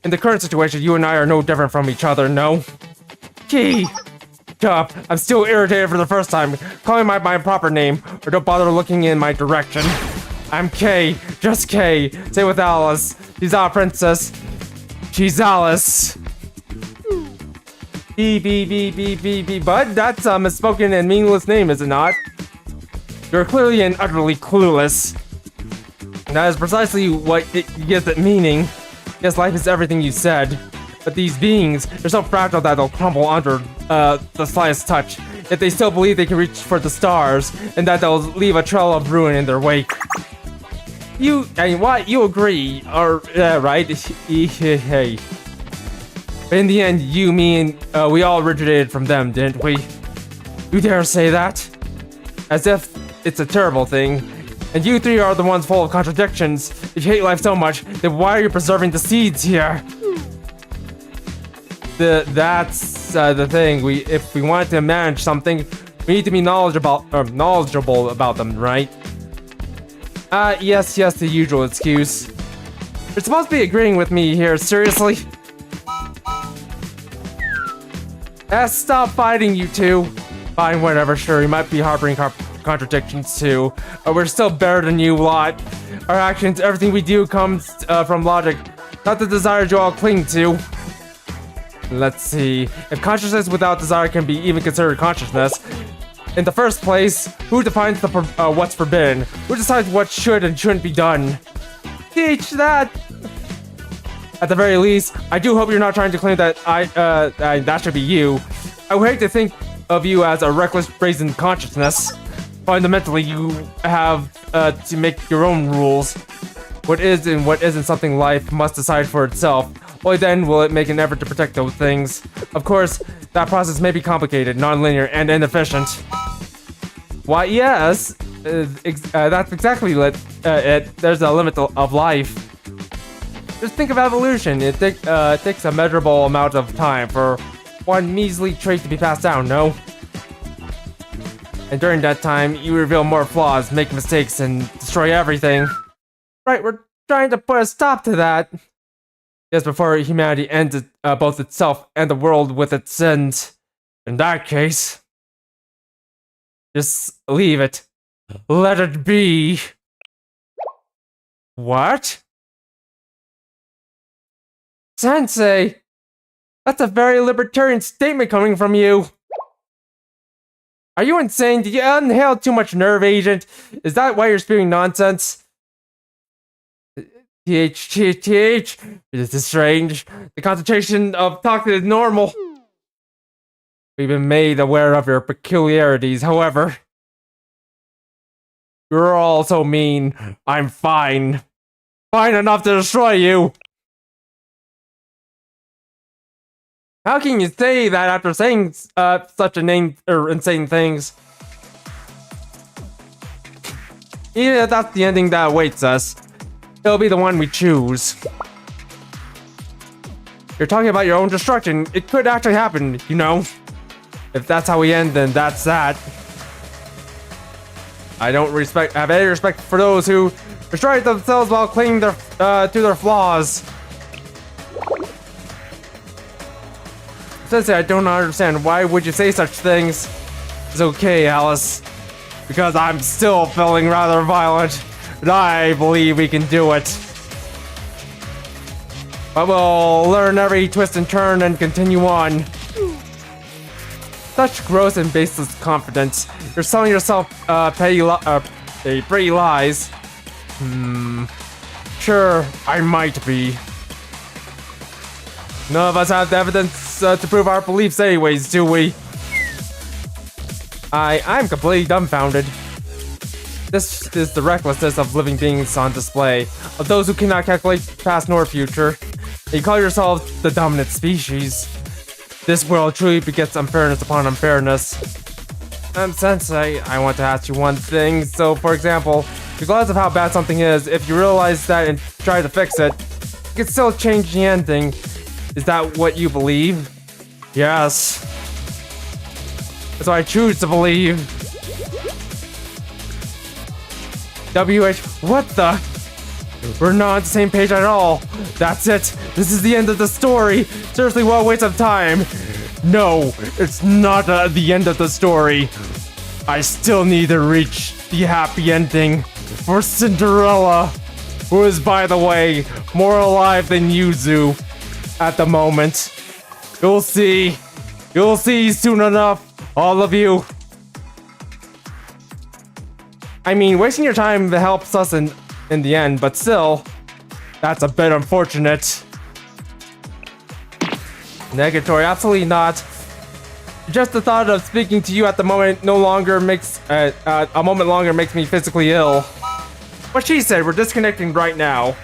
In the current situation, you and I are no different from each other, no? Gee. Up. I'm still irritated for the first time. Call me by my proper name, or don't bother looking in my direction. I'm Kay. Just Kay. Say with Alice. She's our princess. She's Alice. Bud, that's a misspoken and meaningless name, is it not? You're clearly and utterly clueless. That is precisely what it gives it meaning. Yes, life is everything you said. But these beings, they're so fragile that they'll crumble under the slightest touch. Yet they still believe they can reach for the stars, and that they'll leave a trail of ruin in their wake. You agree, or, right? Hey. But in the end, you, me, and we all originated from them, didn't we? You dare say that? As if it's a terrible thing. And you three are the ones full of contradictions. If you hate life so much, then why are you preserving the seeds here? That's the thing. If we want to manage something, we need to be knowledgeable about them, right? Yes, the usual excuse. You're supposed to be agreeing with me here, seriously? Stop fighting, you two. Fine, whatever, sure, you might be harboring contradictions too. We're still better than you lot. Our actions, everything we do comes from logic, not the desires you all cling to. Let's see. If consciousness without desire can be even considered consciousness, in the first place, who defines what's forbidden? Who decides what should and shouldn't be done? Teach that! At the very least, I do hope you're not trying to claim that that should be you. I would hate to think of you as a reckless, brazen consciousness. Fundamentally, you have to make your own rules. What is and what isn't something life must decide for itself. Only then will it make an effort to protect those things. Of course, that process may be complicated, non-linear, and inefficient. Why, yes, that's exactly it. There's a limit of life. Just think of evolution. It takes a measurable amount of time for one measly trait to be passed down, no? And during that time, you reveal more flaws, make mistakes, and destroy everything. Right, we're trying to put a stop to that. Yes, before humanity ends both itself and the world with its sins. In that case, just leave it. Let it be. What? Sensei! That's a very libertarian statement coming from you. Are you insane? Did you inhale too much nerve agent? Is that why you're spewing nonsense? TH. This is strange. The concentration of toxin is normal. We've been made aware of your peculiarities, however. You're all so mean. I'm fine. Fine enough to destroy you. How can you say that after saying such insane things? Even if that's the ending that awaits us, it'll be the one we choose. You're talking about your own destruction. It could actually happen, you know. If that's how we end, then that's that. I don't have any respect for those who destroy themselves while clinging to their flaws. Sensei, I don't understand. Why would you say such things? It's okay, Alice. Because I'm still feeling rather violent. And I believe we can do it. But we'll learn every twist and turn and continue on. Such gross and baseless confidence. You're selling yourself pretty lies. Sure, I might be. None of us have the evidence to prove our beliefs anyways, do we? I'm completely dumbfounded. This is the recklessness of living beings on display, of those who cannot calculate past nor future. You call yourselves the dominant species. This world truly begets unfairness upon unfairness. Sensei, I want to ask you one thing. So, for example, regardless of how bad something is, if you realize that and try to fix it, you can still change the ending. Is that what you believe? Yes. That's what I choose to believe. WH, what the? We're not on the same page at all. That's it. This is the end of the story. Seriously, what a waste of time. No, it's not the end of the story. I still need to reach the happy ending for Cinderella, who is, by the way, more alive than Yuzu at the moment. You'll see. You'll see soon enough, all of you. I mean, wasting your time helps us in the end, but still, that's a bit unfortunate. Negatory, absolutely not. Just the thought of speaking to you at the moment no longer makes a moment longer makes me physically ill. What she said, we're disconnecting right now.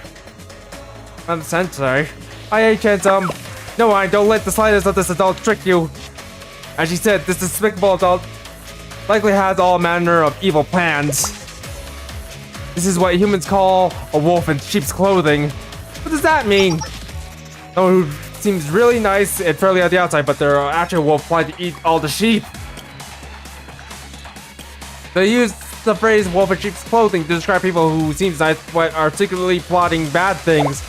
I'm Sensei. Hi, Chansum. No, I don't let the slightest of this adult trick you. As she said, this despicable adult likely has all manner of evil plans. This is what humans call a wolf in sheep's clothing. What does that mean? Someone who seems really nice and friendly on the outside, but they're actually a wolf trying to eat all the sheep. They use the phrase wolf in sheep's clothing to describe people who seem nice but are secretly plotting bad things.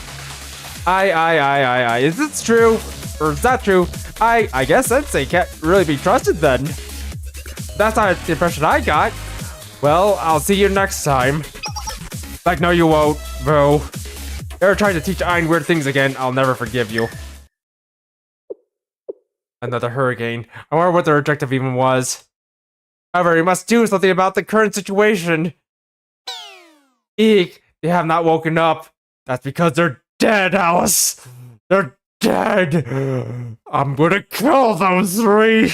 Is this true? Or is that true? I guess Sensei can't really be trusted then. That's not the impression I got. Well, I'll see you next time. Like, no you won't, bro. You're trying to teach Ein weird things again, I'll never forgive you. Another hurricane. I wonder what their objective even was. However, we must do something about the current situation. Eek, they have not woken up. That's because they're dead, Alice. They're dead. I'm gonna kill those three.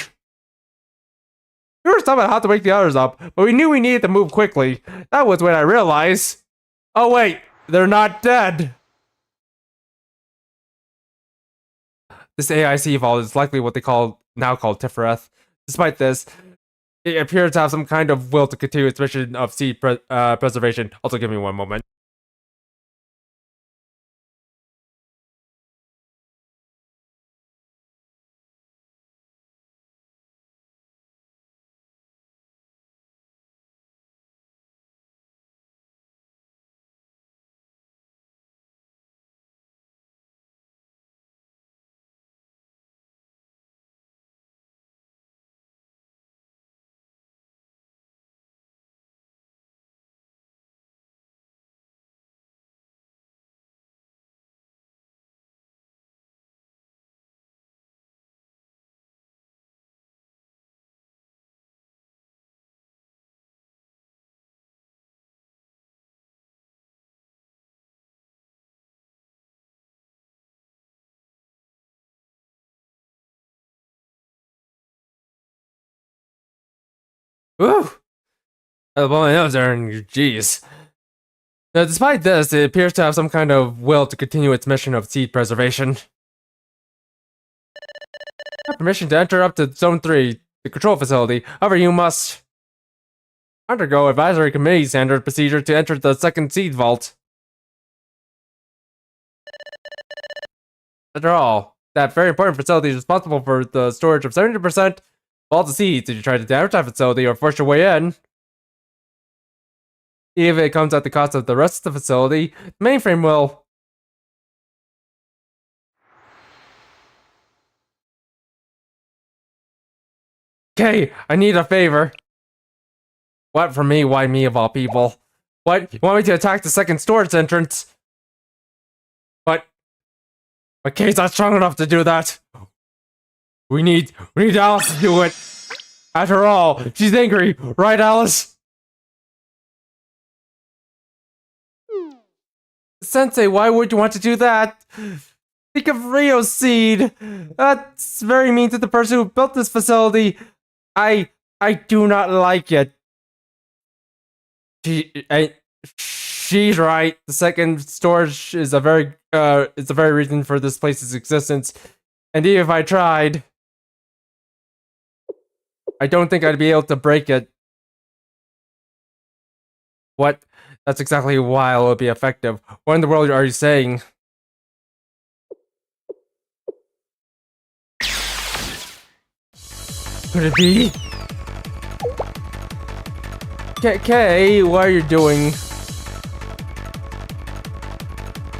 We were talking about how to wake the others up, but we knew we needed to move quickly. That was when I realized. Oh wait, they're not dead. This AIC vault is likely what they now call Tifereth. Despite this, it appears to have some kind of will to continue its mission of seed preservation. Also, give me one moment. Woo! Well, my nose there, and jeez. Now, despite this, it appears to have some kind of will to continue its mission of seed preservation. Have permission to enter up to Zone 3, the control facility. However, you must undergo advisory committee standard procedure to enter the second seed vault. After all, that very important facility is responsible for the storage of 70% of all the seeds. If you try to damage that facility or force your way in, even if it comes at the cost of the rest of the facility, the mainframe will. Okay, I need a favor. What from me? Why me of all people? What? You want me to attack the second storage entrance? But my K's not strong enough to do that. We need Alice to do it. After all, she's angry, right, Alice? Sensei, why would you want to do that? Think of Rio's seed. That's very mean to the person who built this facility. I do not like it. She's right. The second storage is it's a very reason for this place's existence. And even if I tried, I don't think I'd be able to break it. What? That's exactly why it'll be effective. What in the world are you saying? Could it be? K, what are you doing? Is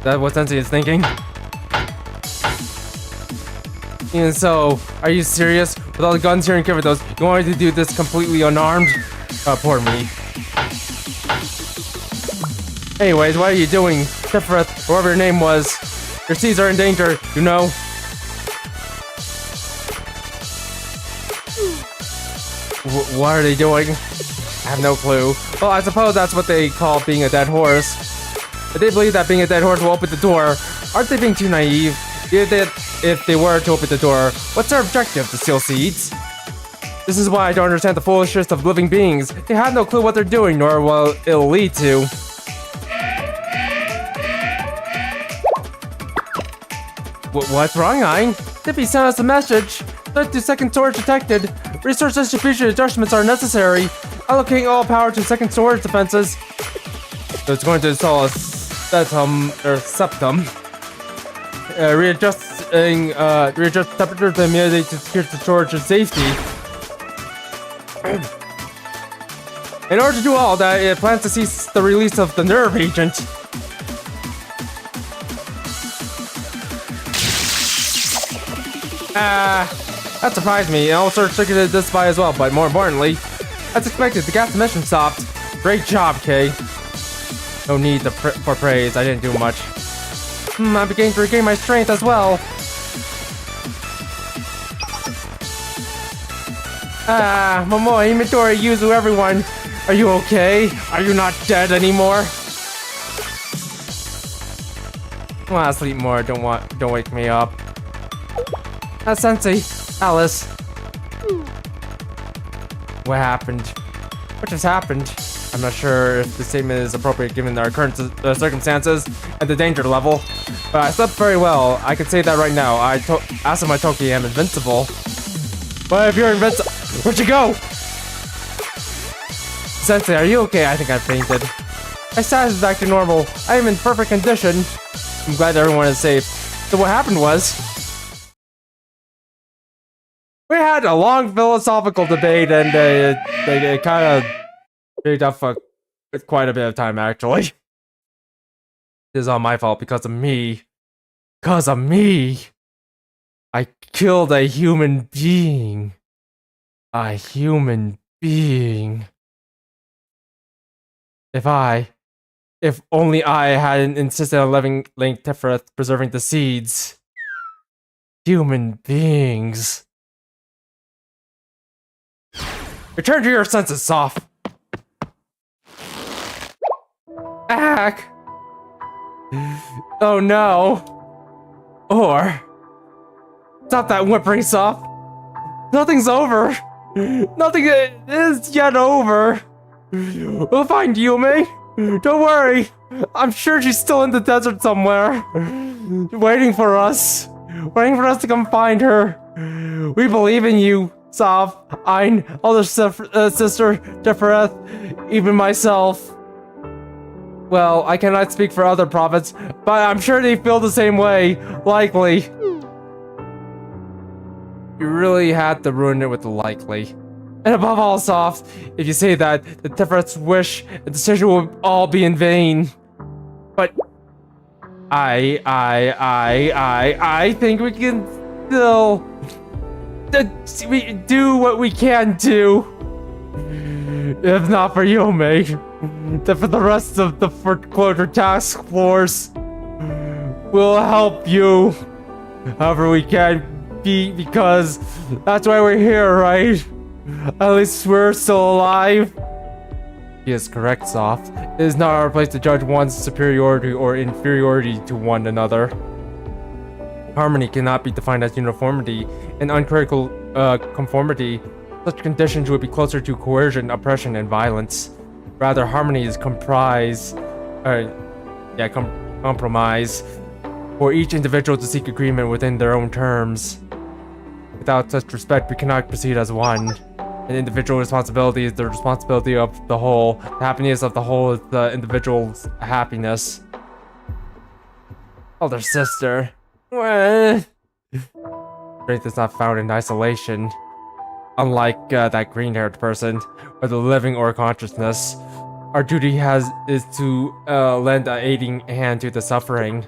that what Sensei is thinking? And so, are you serious? With all the guns here in Kivito's, you want me to do this completely unarmed? Poor me. Anyways, what are you doing? Sephiroth, whatever your name was. Your seeds are in danger, you know? What are they doing? I have no clue. Well, I suppose that's what they call being a dead horse. If they believe that being a dead horse will open the door, aren't they being too naive? If they were to open the door, what's their objective? To steal seeds? This is why I don't understand the foolishness of living beings. They have no clue what they're doing, nor what it'll lead to. What's wrong, Ein? Tippy sent us a message. 32nd storage detected. Resource distribution adjustments are necessary. Allocating all power to second storage defenses. So it's going to install a septum. Readjust temperature to immunity to secure the storage and safety. In order to do all that, it plans to cease the release of the nerve agent. That surprised me. It also triggered this by as well, but more importantly, as expected, the gas emission stopped. Great job, Kay. No need for praise. I didn't do much. I'm beginning to regain my strength as well. Momoe, Midori, Yuzu, everyone. Are you okay? Are you not dead anymore? I wanna sleep more. Don't wake me up. Sensei, Alice. What happened? What just happened? I'm not sure if the statement is appropriate given our current circumstances and the danger level, but I slept very well. I can say that right now. Asamatoki am invincible. But if you're invincible, where'd you go? Sensei, are you okay? I think I fainted. My status is back to normal. I am in perfect condition. I'm glad everyone is safe. So what happened was, we had a long philosophical debate, and it kind of picked up for quite a bit of time, actually. This is all my fault because of me. Because of me! I killed a human being. A human being. If only I hadn't insisted on letting Link Tefrith preserving the seeds. Human beings. Return to your senses, Soph. Ack. Oh no. Or. Stop that whimpering, Soph. Nothing's over. Nothing is yet over. We'll find Yume. Don't worry. I'm sure she's still in the desert somewhere. Waiting for us. Waiting for us to come find her. We believe in you, Soph, Ein, other sister, Tefrith, even myself. Well, I cannot speak for other prophets, but I'm sure they feel the same way. Likely. You really had to ruin it with the likely. And above all, Soph, if you say that, the Tefrith's wish and decision will all be in vain. But I think we can still do what we can do. If not for Yume, then for the rest of the foreclosure task force, we'll help you however we can because that's why we're here, right? At least we're still alive. He is correct, Soph. It is not our place to judge one's superiority or inferiority to one another. Harmony cannot be defined as uniformity and uncritical conformity. Such conditions would be closer to coercion, oppression, and violence. Rather, harmony is compromise. For each individual to seek agreement within their own terms. Without such respect, we cannot proceed as one. An individual responsibility is the responsibility of the whole. The happiness of the whole is the individual's happiness. Older sister. Strength is not found in isolation. Unlike that green-haired person, whether living or consciousness, our duty is to lend an aiding hand to the suffering.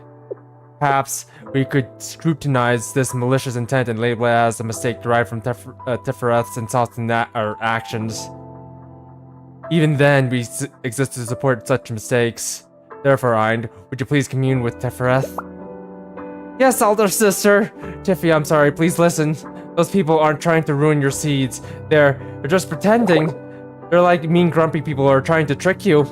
Perhaps we could scrutinize this malicious intent and label it as a mistake derived from Tifereth's insulting our actions. Even then, we exist to support such mistakes. Therefore, Eind, would you please commune with Tifereth? Yes, elder sister! Tiffy, I'm sorry, please listen. Those people aren't trying to ruin your seeds. They're just pretending. They're like mean, grumpy people who are trying to trick you.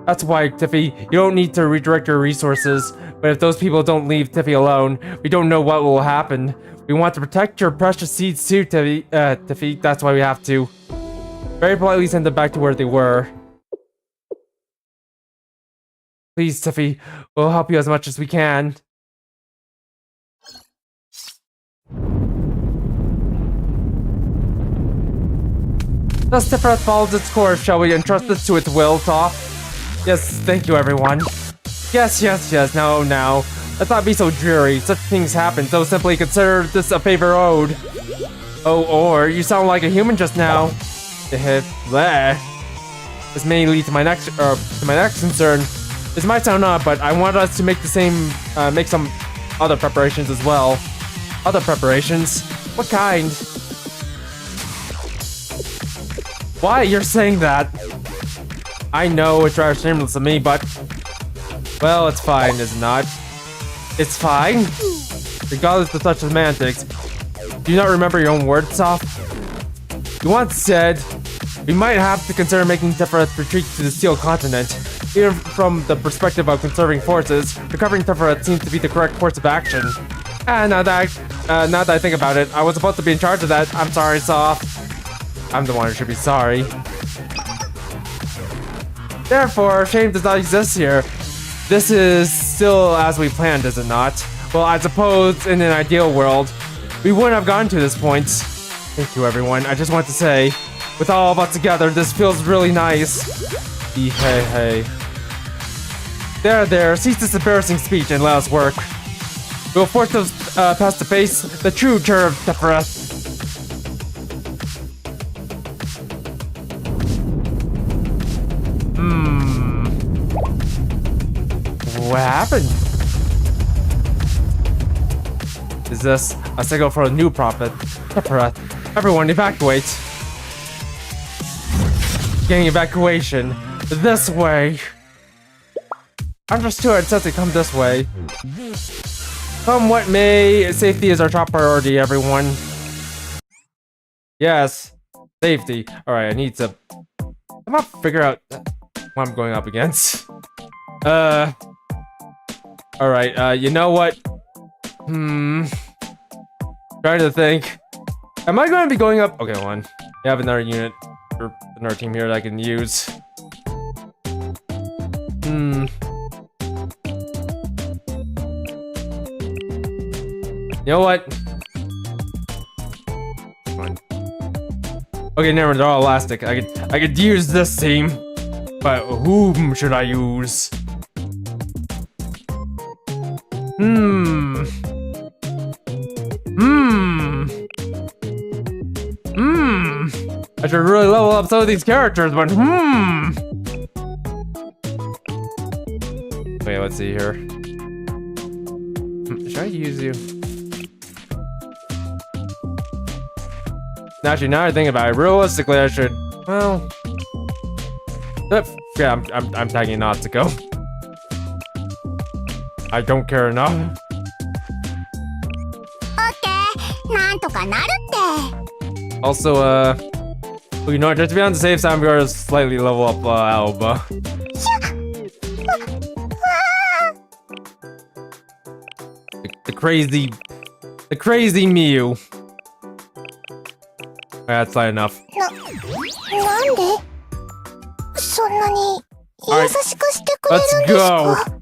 That's why, Tiffy, you don't need to redirect your resources. But if those people don't leave Tiffy alone, we don't know what will happen. We want to protect your precious seeds too, Tiffy. That's why we have to. Very politely send them back to where they were. Please, Tiffy, we'll help you as much as we can. Thus Tifereth follows its course, shall we entrust this to its will, Toph? Yes, thank you, everyone. Yes, now. Let's not be so dreary. Such things happen, so simply consider this a favor owed. Oh, or you sound like a human just now. Bleh. This may lead to my next concern. This might sound odd, but I want us to make make some other preparations as well. Other preparations? What kind? Why you're saying that? I know it's rather shameless of me, but well, it's fine, is it not? It's fine? Regardless of such semantics, do you not remember your own words, Toph? You once said, we might have to consider making Tifereth retreat to the Steel Continent. Even from the perspective of conserving forces, recovering Tifereth seems to be the correct course of action. Now that I think about it, I was supposed to be in charge of that. I'm sorry, Toph. I'm the one who should be sorry. Therefore, shame does not exist here. This is still as we planned, is it not? Well, I suppose in an ideal world, we wouldn't have gotten to this point. Thank you, everyone. I just want to say, with all of us together, this feels really nice. Hey. There, cease this embarrassing speech and let us work. We'll force those past to face the true terror of Tifereth. What happened? Is this a signal for a new prophet? Tifereth, everyone evacuate. Getting evacuation. This way. Understood, says to come this way. Come what may, safety is our top priority, everyone. Yes, safety. Alright, I need to somehow figure out what I'm going up against. Alright, you know what? Trying to think. Am I going to be going up? Okay, one. We have another unit, or another team here that I can use. You know what? Come on. Okay, never mind. They're all elastic. I could use this team, but whom should I use? I should really level up some of these characters, but Wait, let's see here. Should I use you? Actually, now I think about it, realistically, I should. Well, yeah, I'm tagging Natsuko. I don't care enough. Also, well, you know, just to be on the safe side, I'm going to slightly level up Alba. The crazy Miu. That's not enough. そんなに Alright, 優しくしてくれる let's んですか？ go.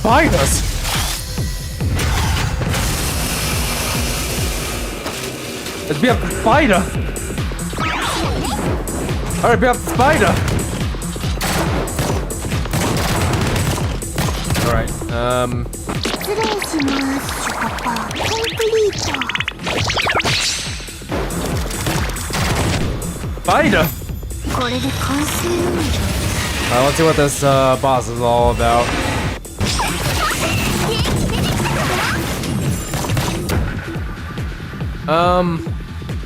Spiders. Let's be up the spider. Alright, be up the spider. Alright, 失礼します。シュパパコンプリート。 spider. これで完成。 Alright, let's see what this boss is all about.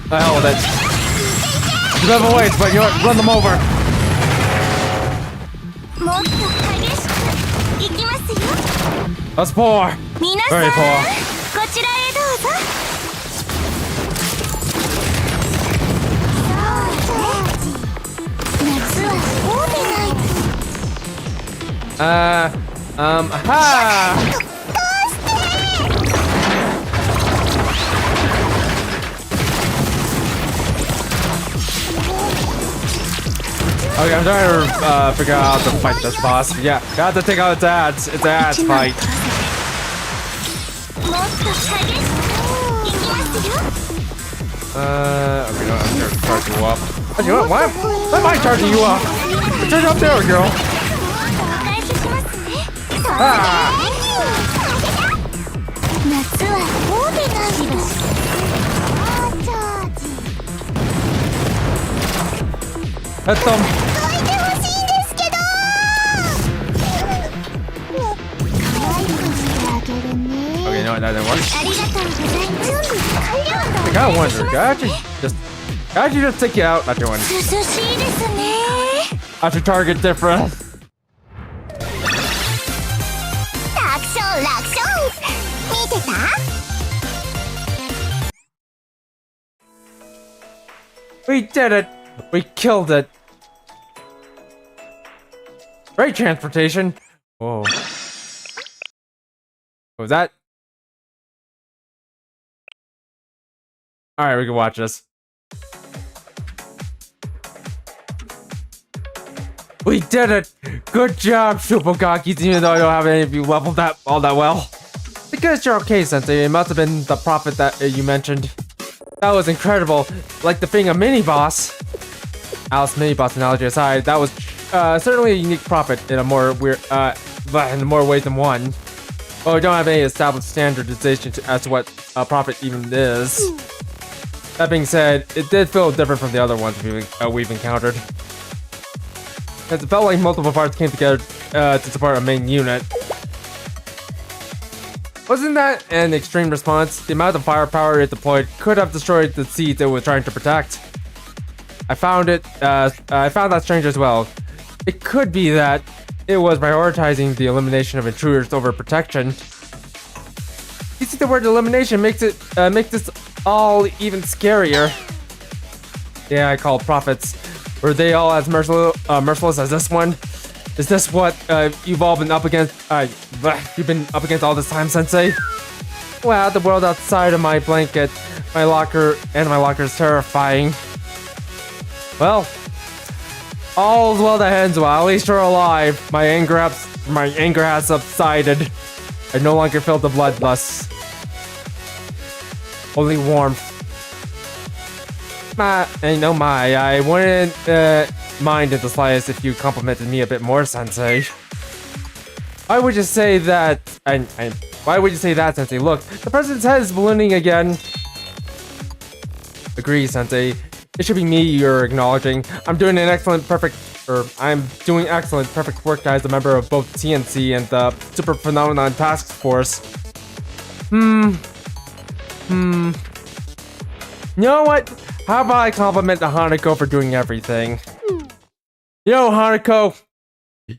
The hell with it. You have a ways, but you know what? Run them over. もっと激しくいきますよ。 That's poor. 皆さん、 Very poor. こちらへどうぞ。夏は多めない。Ha! Okay, I'm trying to figure out how to fight this boss. Yeah, got to take out its ads. It's an ads fight. もっと激しくいきますよ。 Okay, no, I'm gonna charge you up. You know what? Why am I charging you up? Charge up there, girl. お返ししますね。 Ah! 夏は多めないしばし。チャージ。 Hit them. どいてほしいんですけど。可愛くしてあげるね。 Okay, no, that didn't work. ありがとうございます。準備完了。 I kinda wonder, could you just take you out? Not your one. 涼しいですね。 After target different. 楽勝楽勝。見てた？ We did it. We killed it. Great transportation. Whoa. What was that? Alright, we can watch this. We did it! Good job, Shupokakis, even though I don't have any of you leveled that all that well. I guess you're okay, Sensei. It must have been the prophet that you mentioned. That was incredible. Like the thing a mini-boss. Alice mini-boss analogy aside, that was certainly a unique prophet in a more weird, in more ways than one. But we don't have any established standardization as to what a prophet even is. That being said, it did feel different from the other ones we've encountered. As it felt like multiple parts came together to support a main unit. Wasn't that an extreme response? The amount of firepower it deployed could have destroyed the seeds it was trying to protect. I found that strange as well. It could be that it was prioritizing the elimination of intruders over protection. You see, the word elimination makes this all even scarier. Yeah, I call prophets. Were they all as merciless as this one? Is this what you've all been up against? You've been up against all this time, Sensei? Wow, the world outside of my blanket, my locker is terrifying. Well, all's well that ends well. At least you're alive. My anger has subsided. I no longer feel the bloodlust. Only warmth. I wouldn't mind in the slightest if you complimented me a bit more, Sensei. Why would you say that? Why would you say that, Sensei? Look, the president's head is ballooning again. Agree, Sensei. It should be me you're acknowledging. I'm doing excellent, perfect work as a member of both TNC and the Super Phenomenon Task Force. You know what? How about I compliment the Hanako for doing everything? You know, Hanako,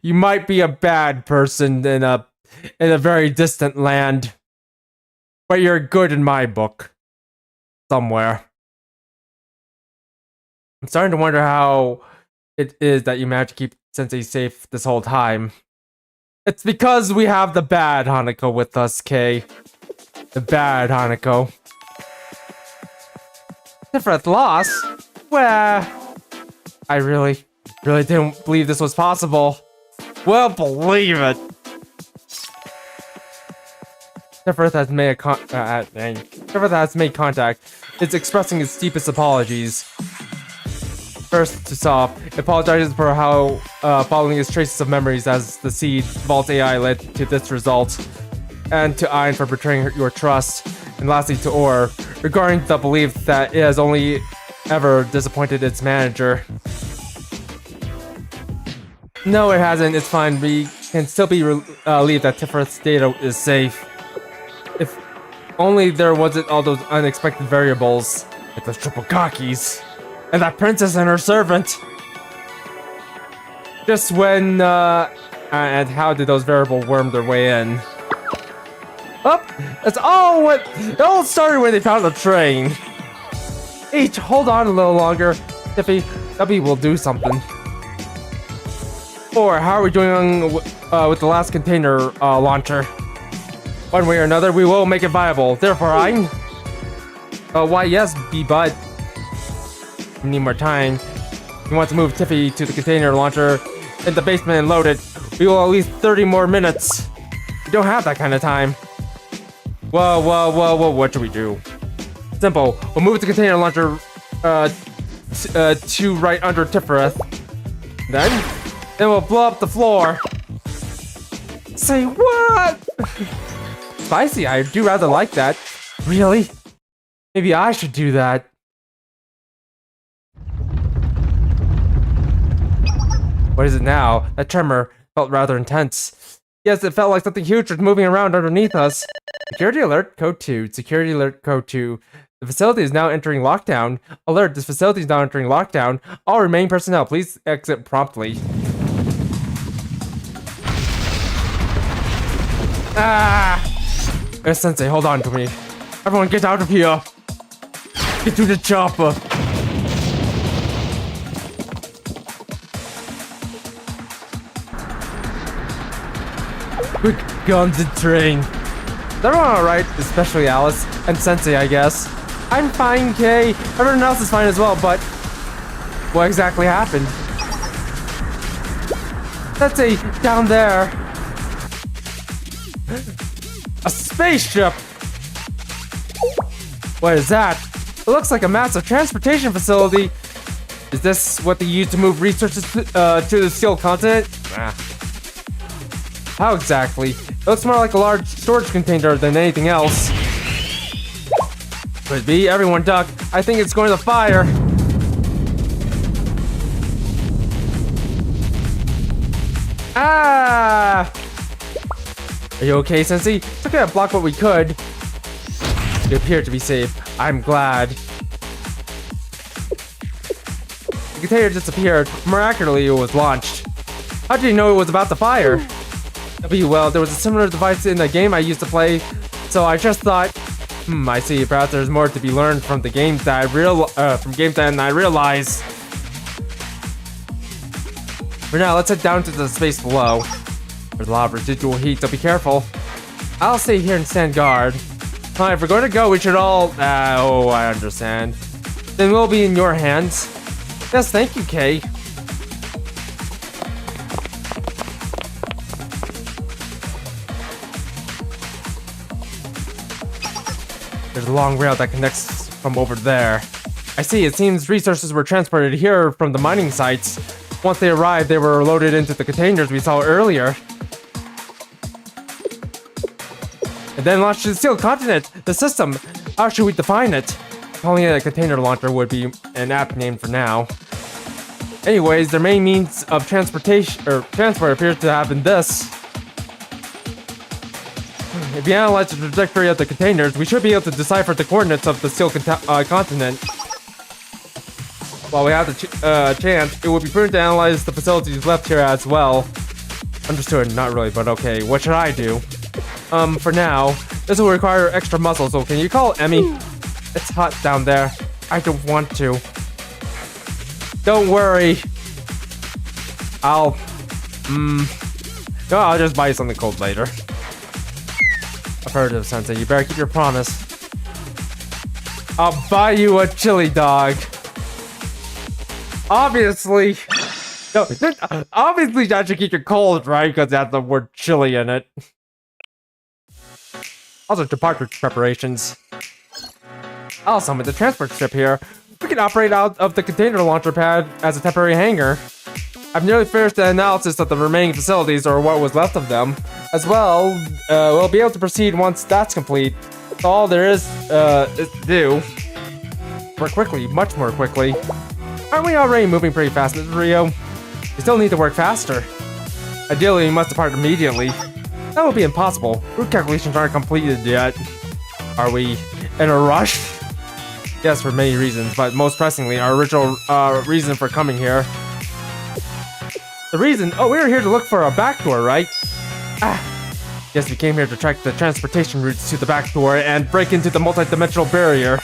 you might be a bad person in a very distant land, but you're good in my book. Somewhere. I'm starting to wonder how it is that you managed to keep Sensei safe this whole time. It's because we have the bad Hanako with us, Kay. The bad Hanako. Different loss? Well, I really didn't believe this was possible. Well, believe it. Tiffrith has made Tiffrith has made contact. It's expressing its deepest apologies. First, to Soft, it apologizes for how following its traces of memories as the Seed Vault AI led to this result, and to Ein for betraying your trust, and lastly to Or, regarding the belief that it has only ever disappointed its manager. No, it hasn't. It's fine. We can still be relieved that Tiffrith's data is safe. If only there wasn't all those unexpected variables, like those triple cockies, and that princess and her servant. Just when, and how did those variables worm their way in? That's all what, it all started when they found the train. Each, hold on a little longer. Tiffy, W will do something. Or, how are we doing with the last container launcher? One way or another, we will make it viable. Therefore, why yes, B-Bud. We need more time. We want to move Tiffy to the container launcher in the basement and load it. We will at least 30 more minutes. We don't have that kind of time. Whoa, what should we do? Simple. We'll move the container launcher to right under Tiffrith. Then we'll blow up the floor. Say what? Spicy, I do rather like that. Really? Maybe I should do that. What is it now? That tremor felt rather intense. Yes, it felt like something huge was moving around underneath us. Security alert, code 2. Security alert, code 2. The facility is now entering lockdown. Alert, this facility is now entering lockdown. All remaining personnel, please exit promptly. Ah! Sensei, hold on to me. Everyone get out of here. Get to the chopper. Quick, guns and train. Is everyone alright? Especially Alice and Sensei, I guess. I'm fine, Kay. Everyone else is fine as well, but what exactly happened? Sensei, down there. A spaceship! What is that? It looks like a massive transportation facility. Is this what they use to move resources to the Steel Continent? How exactly? It looks more like a large storage container than anything else. Could be. Everyone duck. I think it's going to fire. Ah! Are you okay, Sensei? Took that block what we could. You appear to be safe. I'm glad. The container disappeared. Miraculously, it was launched. How did you know it was about to fire? Well, there was a similar device in the game I used to play, so I just thought, I see. Perhaps there's more to be learned from the games that I realize. For now, let's head down to the space below. There's a lot of residual heat, so be careful. I'll stay here and stand guard. If we're going to go, we should all... oh, I understand. Then we'll be in your hands. Yes, thank you, Kay. There's a long rail that connects from over there. I see, it seems resources were transported here from the mining sites. Once they arrived, they were loaded into the containers we saw earlier. And then launched to the Steel Continent, the system. How should we define it? Calling it a container launcher would be an apt name for now. Anyways, their main means of transport appears to have been this. If you analyze the trajectory of the containers, we should be able to decipher the coordinates of the Steel Continent. While we have the chance, it would be prudent to analyze the facilities left here as well. Understood, not really, but okay. What should I do? For now, this will require extra muscle, so can you call Emmy? It's hot down there. I don't want to. Don't worry. No, I'll just buy you something cold later. Affirmative, Sensei. You better keep your promise. I'll buy you a chili dog. Obviously. No, obviously that should keep you cold, right? Because it has the word chili in it. Also, departure preparations. I'll summon the transport ship here. We can operate out of the container launcher pad as a temporary hangar. I've nearly finished the analysis of the remaining facilities, or what was left of them. As well, we'll be able to proceed once that's complete. That's all there is to do. Work quickly, much more quickly. Aren't we already moving pretty fast, Mr. Rio? We still need to work faster. Ideally, we must depart immediately. That would be impossible. Route calculations aren't completed yet. Are we in a rush? Yes, for many reasons, but most pressingly, our original reason for coming here. The reason? Oh, we were here to look for a back door, right? Yes, we came here to track the transportation routes to the back door and break into the multi-dimensional barrier.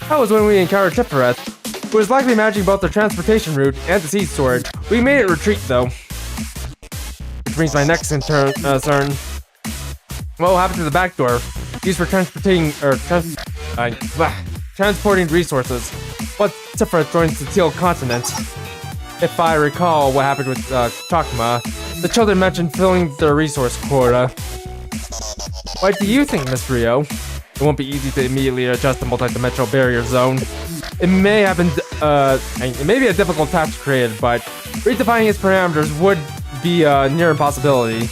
That was when we encountered Tifereth, who was likely managing both the transportation route and the seed storage. We made it retreat, though. Which brings my next concern. What will happen to the back door? Used for transporting resources. Once Tifereth joins the Teal Continent. If I recall what happened with Chakma, the children mentioned filling their resource quota. What do you think, Miss Rio? It won't be easy to immediately adjust the multi-dimensional barrier zone. It may have been, it may be a difficult task to create, but redefining its parameters would be a near impossibility.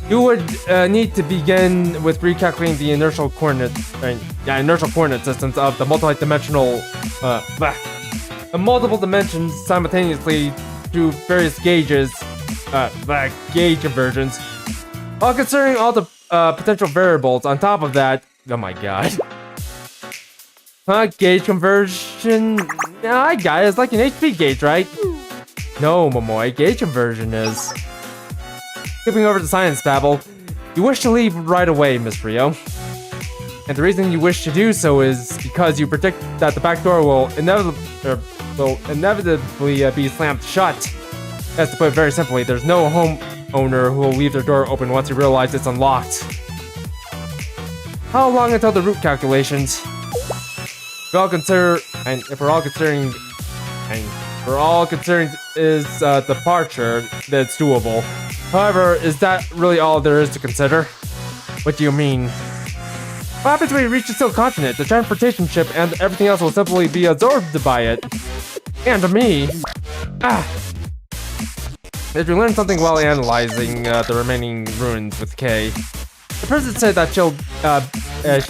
You would need to begin with recalculating the inertial coordinate systems of the multi-dimensional, multiple dimensions simultaneously through various gauges, gauge conversions. While considering all the potential variables on top of that, oh my god. Gauge conversion? Yeah, I got it. It's like an HP gauge, right? No, Momoy. Gauge conversion is. Skipping over to science babble, you wish to leave right away, Miss Rio. And the reason you wish to do so is because you predict that the back door will inevitably be slammed shut. As to put it very simply, there's no homeowner who will leave their door open once you realize it's unlocked. How long until the route calculations? If we're all considering is departure, then it's doable. However, is that really all there is to consider? What do you mean? What happens when we reach the Teal Continent? The transportation ship and everything else will simply be absorbed by it. And me. Did you learn something while analyzing the remaining ruins with Kay? The person said that she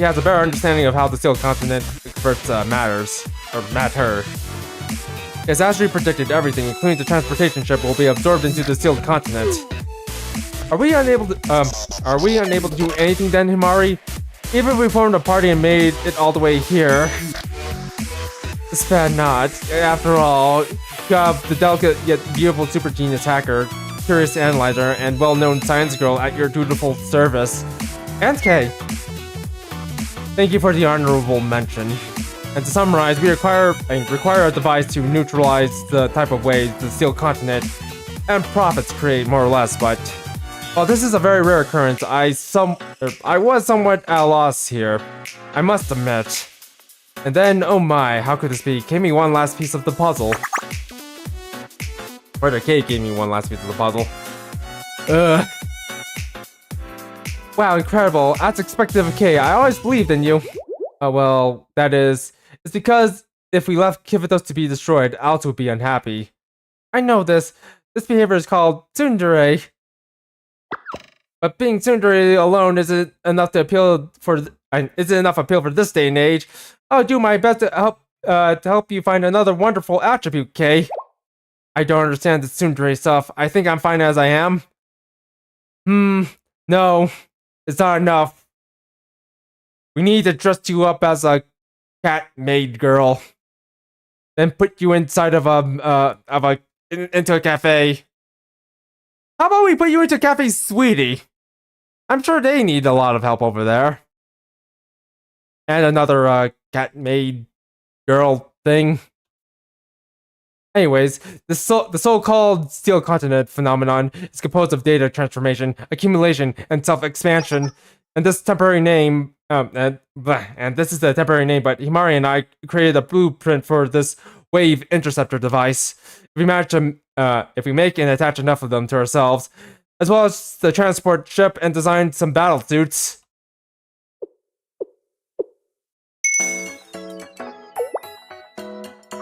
has a better understanding of how the Teal Continent converts matter. Yes, as we predicted, everything, including the transportation ship, will be absorbed into the Teal Continent. Are we unable to do anything then, Himari? Even if we formed a party and made it all the way here. It's bad not. After all, you have the delicate yet beautiful super genius hacker, curious analyzer, and well-known science girl at your dutiful service. And Kay. Thank you for the honorable mention. And to summarize, we require a device to neutralize the type of waves the Teal Continent and profits create, more or less, but while this is a very rare occurrence, I was somewhat at a loss here, I must admit. And then, oh my, how could this be? Gave me one last piece of the puzzle. Or the cake gave me one last piece of the puzzle. Wow, incredible. As expected of Kay, I always believed in you. Oh well, that is... It's because if we left Kivitos to be destroyed, Alto would be unhappy. I know this. This behavior is called tsundere. But being tsundere alone isn't enough appeal for this day and age. I'll do my best to help you find another wonderful attribute, Kay. I don't understand the tsundere stuff. I think I'm fine as I am. No, it's not enough. We need to dress you up as a cat maid girl, then put you inside of into a cafe. How about we put you into Cafe Sweetie? I'm sure they need a lot of help over there. And another cat maid girl thing. Anyways, the so-called steel continent phenomenon is composed of data transformation, accumulation, and self-expansion. And this temporary name, and this is the temporary name, but Himari and I created a blueprint for this wave interceptor device. If we make and attach enough of them to ourselves, as well as the transport ship and design some battle suits.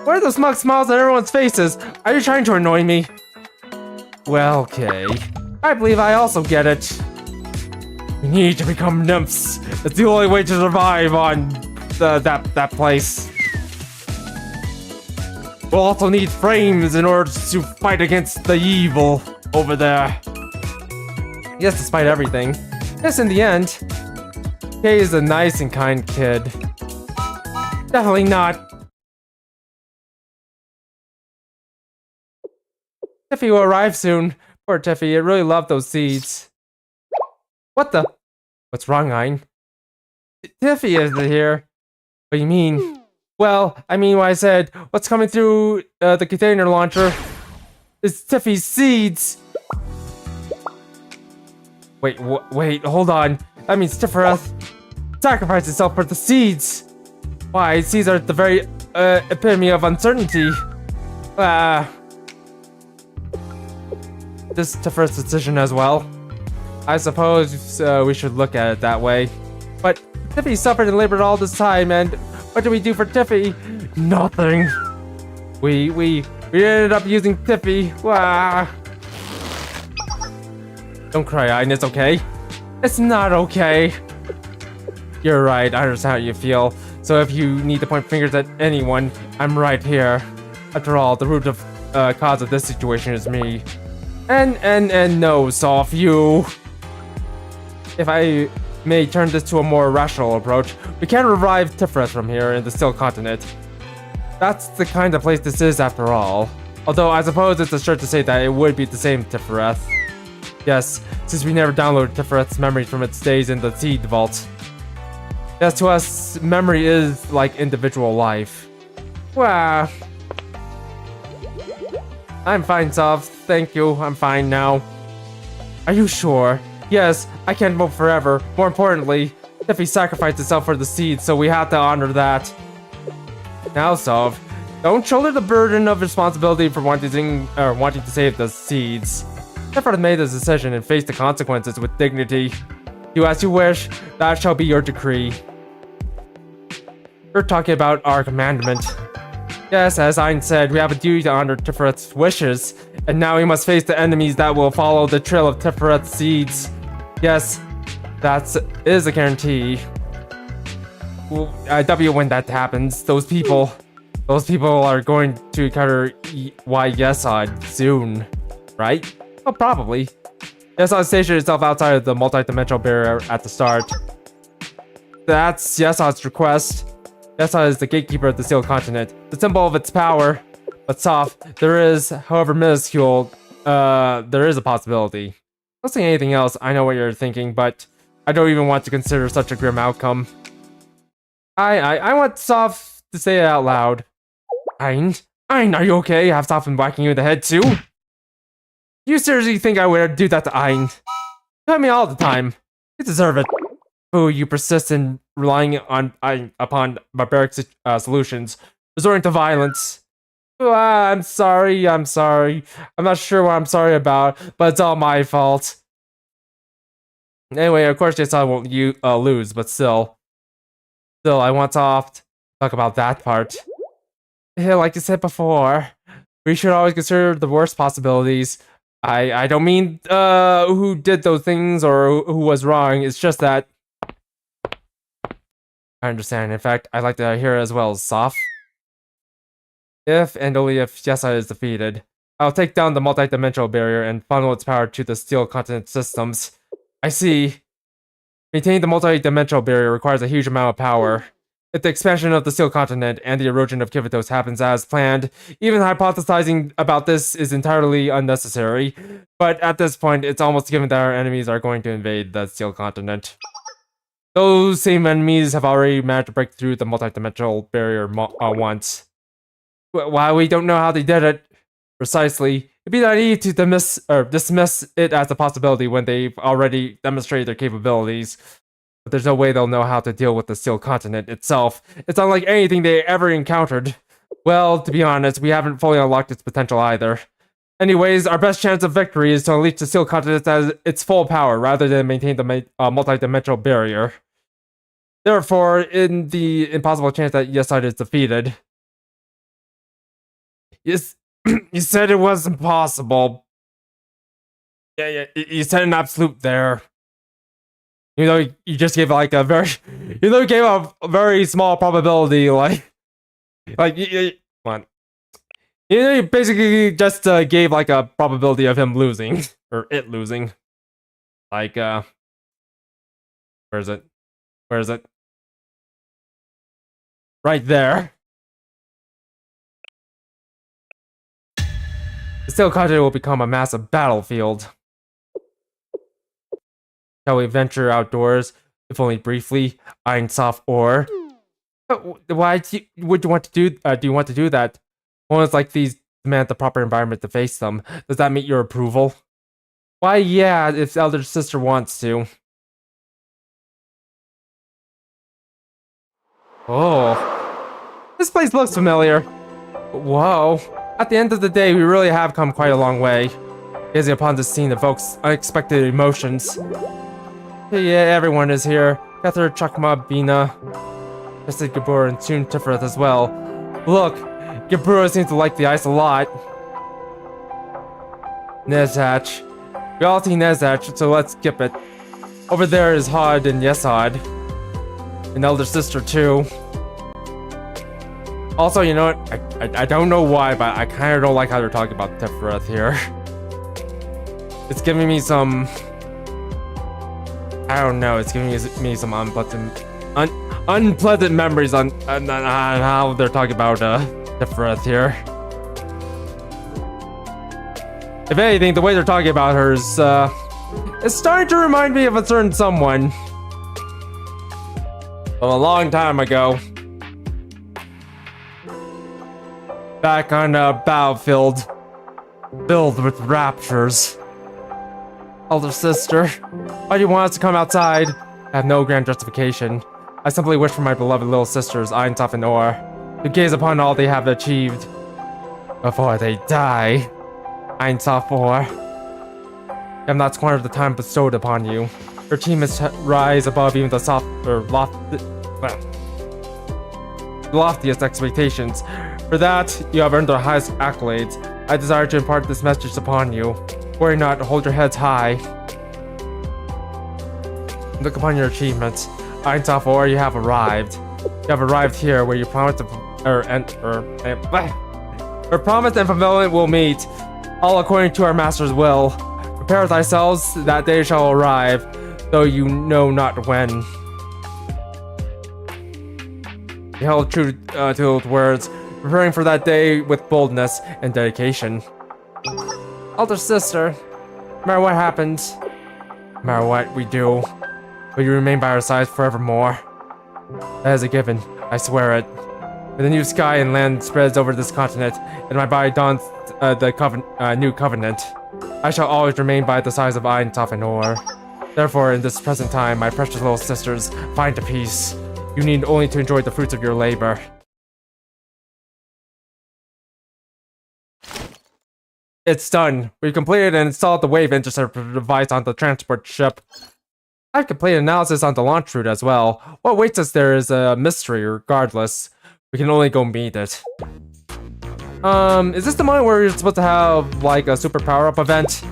What are those smug smiles on everyone's faces? Are you trying to annoy me? Well, okay. I believe I also get it. We need to become nymphs. It's the only way to survive on that place. We'll also need frames in order to fight against the evil over there. Yes, despite everything. Yes, in the end, Kay is a nice and kind kid. Definitely not. Tiffy will arrive soon. Poor Tiffy, it really loved those seeds. What the? What's wrong, Ein? Tiffy isn't here. What do you mean? Well, I mean what I said. What's coming through the container launcher is Tiffy's seeds. Wait, hold on. That means Tiferet sacrificed itself for the seeds. Why, seeds are the very epitome of uncertainty. This Tiferet's decision as well. I suppose we should look at it that way. But Tiffy suffered and labored all this time, and what did we do for Tiffy? Nothing. We ended up using Tiffy. Don't cry, Ein, it's okay. It's not okay. You're right, I understand how you feel. So if you need to point fingers at anyone, I'm right here. After all, the root of cause of this situation is me. And no, Soph, you. If I may turn this to a more rational approach, we can revive Tiferet from here in the Steel Continent. That's the kind of place this is after all. Although I suppose it's a stretch to say that it would be the same Tiferet. Yes, since we never downloaded Tiferet's memories from its days in the Seed Vault. Yes, to us, memory is like individual life. Wow. I'm fine, Soph. Thank you. I'm fine now. Are you sure? Yes, I can't move forever. More importantly, Tiffy sacrificed itself for the seeds, so we have to honor that. Now, Soph, don't shoulder the burden of responsibility for wanting to save the seeds. Tiferet made this decision and faced the consequences with dignity. Do as you wish, that shall be your decree. You're talking about our commandment. Yes, as Ein said, we have a duty to honor Tiferet's wishes, and now we must face the enemies that will follow the trail of Tiferet's seeds. Yes, that is a guarantee. W when that happens, those people are going to encounter Yesod soon, right? Oh, probably. Yesod stationed itself outside of the multi-dimensional barrier at the start. That's Yesod's request. Yesod is the gatekeeper of the Steel Continent, the symbol of its power. But Soph, there is, however minuscule, there is a possibility. Not saying anything else, I know what you're thinking, but I don't even want to consider such a grim outcome. I want Soph to say it out loud. Ein, are you okay? Have Soph been whacking you in the head too? You seriously think I would do that to Ein? You tell me all the time. You deserve it. Oh, you persist in relying upon barbaric solutions, resorting to violence. I'm sorry. I'm not sure what I'm sorry about, but it's all my fault. Anyway, of course, Jason won't lose, but still, I want to talk about that part. Yeah, like you said before, we should always consider the worst possibilities. I don't mean who did those things or who was wrong. It's just that I understand. In fact, I'd like to hear as well, Soph. If and only if Yesod is defeated, I'll take down the multi-dimensional barrier and funnel its power to the Steel Continent systems. I see. Maintaining the multi-dimensional barrier requires a huge amount of power. If the expansion of the Steel Continent and the erosion of Kivitos happens as planned, even hypothesizing about this is entirely unnecessary. But at this point, it's almost given that our enemies are going to invade the Steel Continent. Those same enemies have already managed to break through the multi-dimensional barrier once. While we don't know how they did it precisely, it'd be naive to dismiss it as a possibility when they've already demonstrated their capabilities. But there's no way they'll know how to deal with the Steel Continent itself. It's unlike anything they ever encountered. Well, to be honest, we haven't fully unlocked its potential either. Anyways, our best chance of victory is to unleash the Steel Continent at its full power, rather than maintain the multi-dimensional barrier. Therefore, in the impossible chance that yes side is defeated. Yes, you said it was impossible. Yeah, you said an absolute there. You know, you just gave like a very, you gave a very small probability, come on. You basically just gave like a probability of him losing, or it losing. Like, where is it? Where is it? Right there. The Steel Continent will become a massive battlefield. Shall we venture outdoors, if only briefly, eyeing soft ore? Why would you want to do? Do you want to do that? Moments like these demand the proper environment to face them. Does that meet your approval? Why, yeah, if the elder sister wants to. Oh, this place looks familiar. Whoa. At the end of the day, we really have come quite a long way. Gazing upon this scene evokes unexpected emotions. Yeah, everyone is here. Kether, Chakma, Bina, Jesse, Gabur, and soon Tiferet as well. Look, Gabur seems to like the ice a lot. Nezhach. We all see Nezhach, so let's skip it. Over there is Hod and Yesod. An elder sister too. Also, you know what? I don't know why, but I kind of don't like how they're talking about Tiferet here. It's giving me some... I don't know, it's giving me some unpleasant memories on how they're talking about Tiferet here. If anything, the way they're talking about her is it's starting to remind me of a certain someone. From a long time ago. Back on a battlefield filled with raptures. Elder sister, why do you want us to come outside? I have no grand justification. I simply wish for my beloved little sisters, Eintoff and Or, to gaze upon all they have achieved before they die. Eintoff Or, I have not squandered the time bestowed upon you. Your team must rise above even the loftiest expectations. For that, you have earned the highest accolades. I desire to impart this message upon you. Worry not, hold your heads high. Look upon your achievements. Eintoff Or, you have arrived. You have arrived here where you promised to promise and fulfillment will meet, all according to our master's will. Prepare thyselves, that day shall arrive, though you know not when. He held true to those words, preparing for that day with boldness and dedication. Elder sister, no matter what happens, no matter what we do, will you remain by our sides forevermore? That is a given, I swear it. When the new sky and land spreads over this continent, and my body dons the new covenant, I shall always remain by the sides of Eintoff and Or. Therefore, in this present time, my precious little sisters, find a peace. You need only to enjoy the fruits of your labor. It's done. We've completed and installed the wave interceptor device on the transport ship. I've completed analysis on the launch route as well. What waits us there is a mystery regardless. We can only go meet it. Is this the moment where you're supposed to have, like, a super power-up event?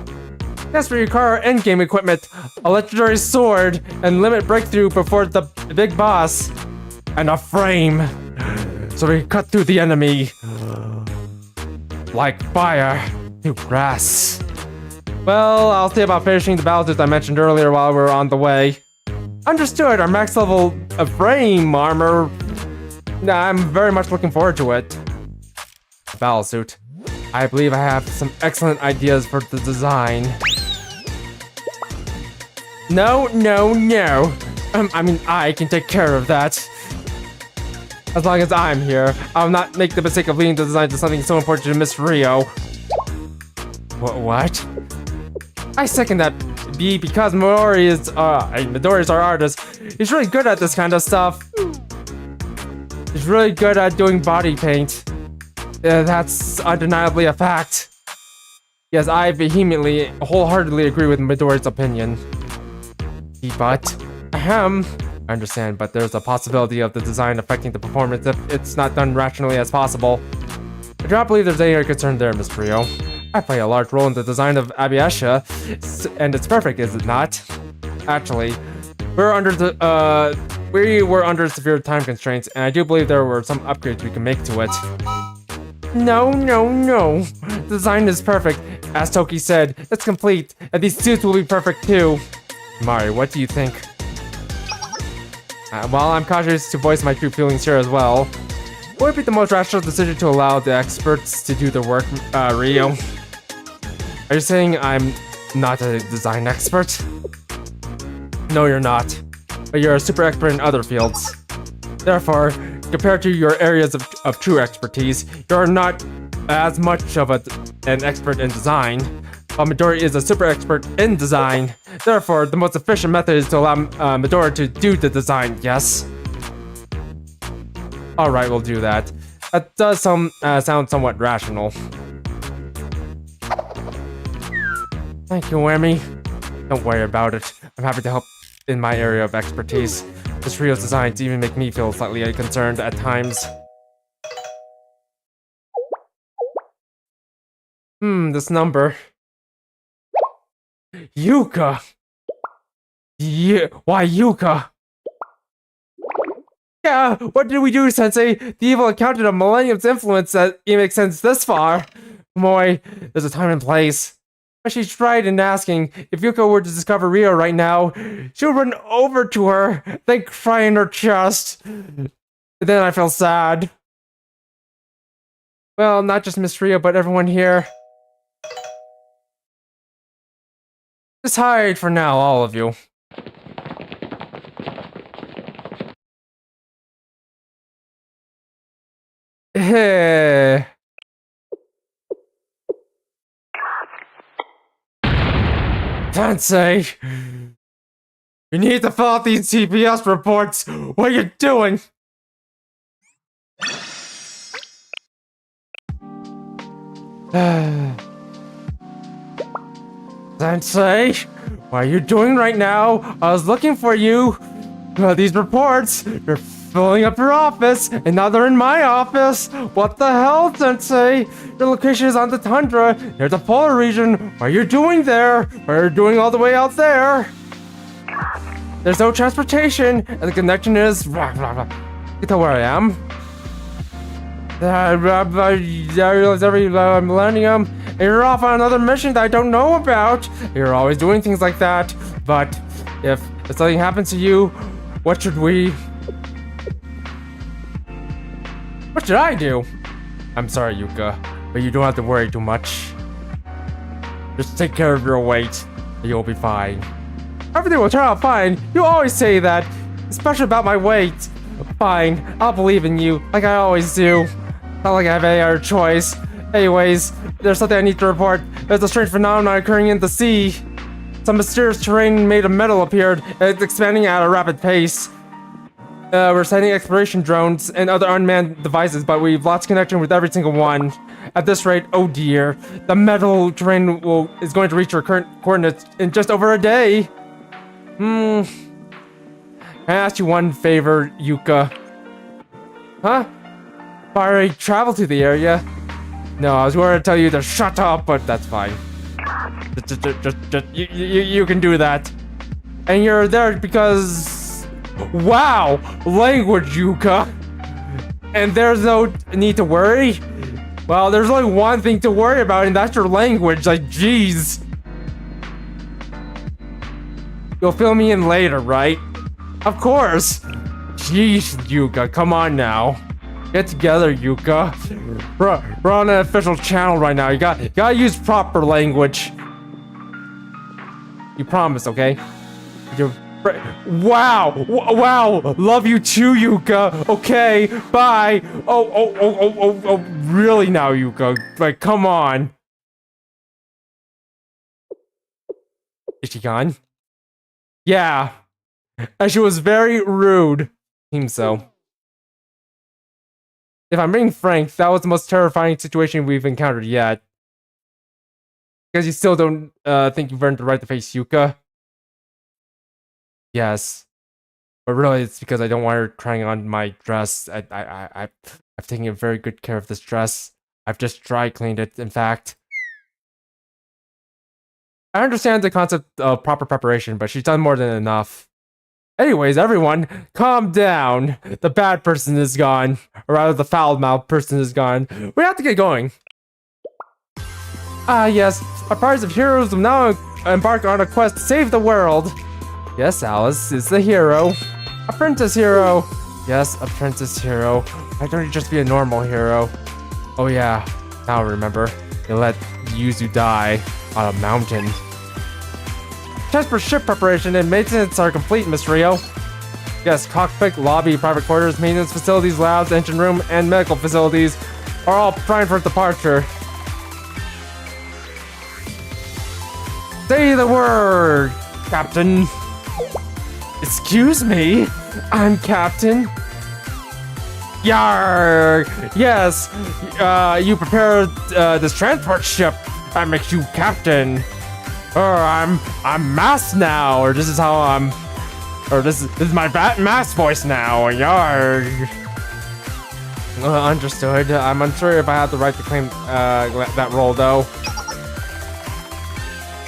Yes, for your car endgame equipment, a legendary sword, and limit breakthrough before the big boss. And a frame. So we can cut through the enemy. Like fire through grass. Well, I'll see about finishing the battles I mentioned earlier while we're on the way. Understood, our max level of frame armor. I'm very much looking forward to it. Battlesuit. I believe I have some excellent ideas for the design. No. I can take care of that. As long as I'm here, I'll not make the mistake of leading the design to something so important to Miss Rio. What? I second that, B, because Midori's our artist. He's really good at this kind of stuff. He's really good at doing body paint. That's undeniably a fact. Yes, I vehemently, wholeheartedly agree with Midori's opinion. But, I understand, but there's a possibility of the design affecting the performance if it's not done rationally as possible. I do not believe there's any concern there, Miss Rio. I play a large role in the design of Abiesha, and it's perfect, is it not? Actually, we were under severe time constraints, and I do believe there were some upgrades we can make to it. No. The design is perfect. As Toki said, it's complete, and these suits will be perfect too. Mari, what do you think? While I'm cautious to voice my true feelings here as well, would it be the most rational decision to allow the experts to do the work, Rio? Are you saying I'm not a design expert? No, you're not. But you're a super expert in other fields. Therefore, compared to your areas of true expertise, you're not as much of an expert in design. While Midori is a super expert in design. Therefore, the most efficient method is to allow Midori to do the design, yes? Alright, we'll do that. That does sound somewhat rational. Thank you, Whammy. Don't worry about it. I'm happy to help in my area of expertise. This Rio's designs even make me feel slightly concerned at times. This number. Yuka! Yeah, why Yuka? Yeah, what did we do, Sensei? The evil accountant of Millennium's influence that even extends this far. Boy, there's a time and place. She's right in asking, if Yuka were to discover Rio right now, she would run over to her, then cry in her chest. And then I feel sad. Well, not just Miss Rio, but everyone here. Just hide for now, all of you. Hey. Sensei! You need to fill out these CPS reports! What are you doing? Sensei, what are you doing right now? I was looking for you. These reports, you're filling up your office, and now they're in my office. What the hell, Sensei? Your location is on the tundra, near the polar region. What are you doing there? What are you doing all the way out there? There's no transportation, and the connection is... You tell where I am? I realize every millennium, and you're off on another mission that I don't know about. You're always doing things like that, but if something happens to you, what should we... What should I do? I'm sorry, Yuka, but you don't have to worry too much. Just take care of your weight, and you'll be fine. Everything will turn out fine. You always say that, especially about my weight. Fine, I'll believe in you, like I always do. Not like I have any other choice. Anyways, there's something I need to report. There's a strange phenomenon occurring in the sea. Some mysterious terrain made of metal appeared, and it's expanding at a rapid pace. We're sending exploration drones and other unmanned devices, but we've lost connection with every single one. At this rate, oh dear, the metal terrain is going to reach our current coordinates in just over a day. Can I ask you one favor, Yuka? Huh? I already traveled to the area. No, I was going to tell you to shut up, but that's fine. You can do that. And you're there because... Wow! Language, Yuka! And there's no need to worry? Well, there's only one thing to worry about, and that's your language. Like, jeez. You'll fill me in later, right? Of course! Jeez, Yuka, come on now. Get together, Yuka. We're on an official channel right now. You gotta use proper language. You promise, okay? Wow! Wow! Love you too, Yuka. Okay, bye. Oh! Really now, Yuka? Like, come on. Is she gone? Yeah. And she was very rude. Seems so. If I'm being frank, that was the most terrifying situation we've encountered yet. Because you still don't think you've earned the right to face Yuka? Yes. But really, it's because I don't want her trying on my dress. I've taken very good care of this dress. I've just dry cleaned it, in fact. I understand the concept of proper preparation, but she's done more than enough. Anyways, everyone, calm down. The bad person is gone. Or rather, the foul-mouthed person is gone. We have to get going. Ah, yes. Our party of heroes will now embark on a quest to save the world. Yes, Alice is the hero. A princess hero. Yes, a princess hero. Why don't you just be a normal hero? Oh yeah, now remember. They let Yuzu die on a mountain. Tests for ship preparation and maintenance are complete, Miss Rio. Yes, cockpit, lobby, private quarters, maintenance facilities, labs, engine room, and medical facilities are all primed for departure. Say the word, Captain. Excuse me? I'm Captain? Yarr! Yes, you prepared this transport ship that makes you Captain. Or I'm Mass now, or this is how I'm, or this is my Mass voice now. Yarr! Understood. I'm unsure if I have the right to claim that role though.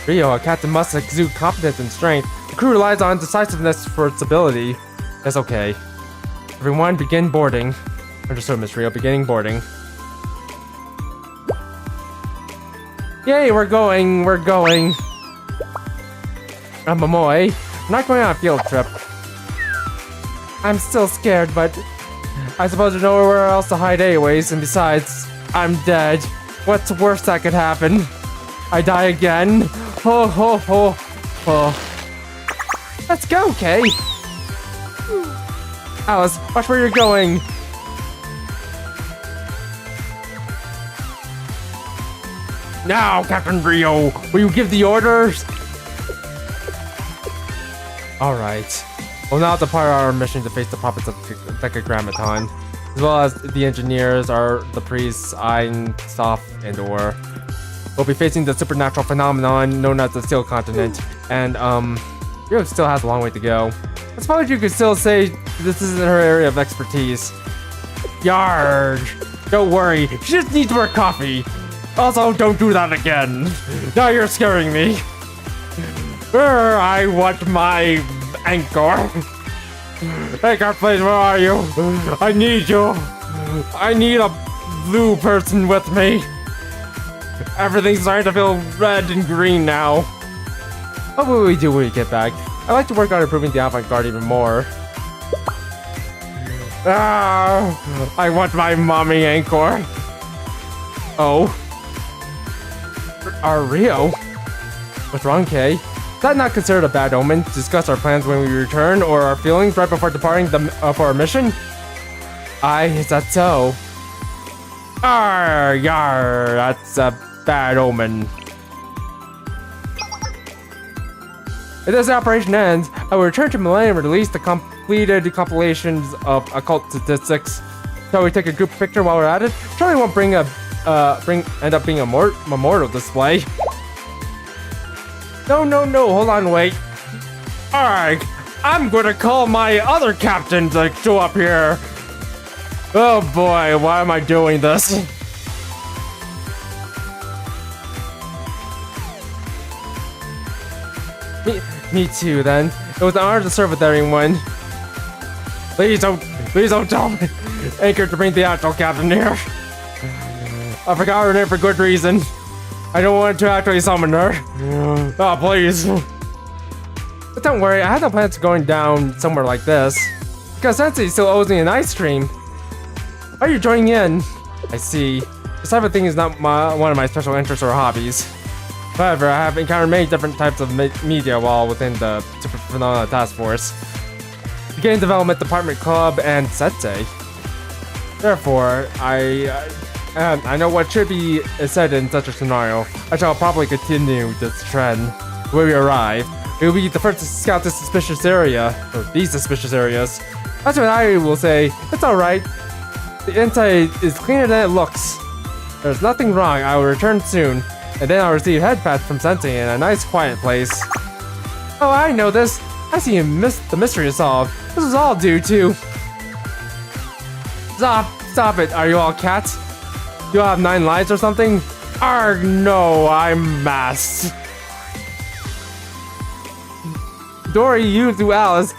Rio, a captain must exude competence and strength. The crew relies on decisiveness for its ability. That's okay. Everyone, begin boarding. Understood, Miss Rio. Beginning boarding. Yay, we're going. I'm Momoe. I'm not going on a field trip. I'm still scared, but I suppose there's nowhere else to hide anyways, and besides, I'm dead. What's the worst that could happen? I die again? Oh. Let's go, Kay. Alice, watch where you're going. Now, Captain Rio, will you give the orders? Alright. We'll now depart our mission to face the puppets of Decagrammaton, as well as the engineers, the priests, Ein, Soph, and Or. We'll be facing the supernatural phenomenon known as the Steel Continent, and Rio still has a long way to go. I suppose you could still say this isn't her area of expertise. Yarg! Don't worry, she just needs more coffee. Also, don't do that again. Now you're scaring me. I want my anchor. Anchor, please, where are you? I need you. I need a blue person with me. Everything's starting to feel red and green now. What will we do when we get back? I'd like to work on improving the avant-garde even more. I want my mommy anchor. Oh. Our Rio? What's wrong, Kay? Is that not considered a bad omen to discuss our plans when we return, or our feelings right before departing for our mission? Is that so? Yar, that's a bad omen. If this operation ends, I will return to Millennium and release the completed compilations of occult statistics. Shall we take a group picture while we're at it? Surely won't end up being a memorial display. No, hold on, wait. Alright, I'm gonna call my other captain to show up here. Oh boy, why am I doing this? Me too, then. It was an honor to serve with everyone. Please don't tell me. Anchor to bring the actual captain here. I forgot her name for good reason. I don't want to actually summon her. Oh, please. But don't worry, I had no plans of going down somewhere like this. Because Sensei still owes me an ice cream. Are you joining in? I see. This type of thing is not one of my special interests or hobbies. However, I have encountered many different types of media while within the Super Phenomena Task Force, the Game Development Department Club, and Sensei. Therefore, I know what should be said in such a scenario. I shall probably continue this trend. When we arrive, we will be the first to scout this suspicious area, or these suspicious areas. That's what I will say. It's alright. The inside is cleaner than it looks. There's nothing wrong. I will return soon, and then I'll receive head pats from Sensei in a nice quiet place. Oh, I know this. I see you missed the mystery to solve. This is all due to... Stop it. Are you all cats? You all have 9 lives or something? Arg, no, I'm masked. Dory, you two, Alice,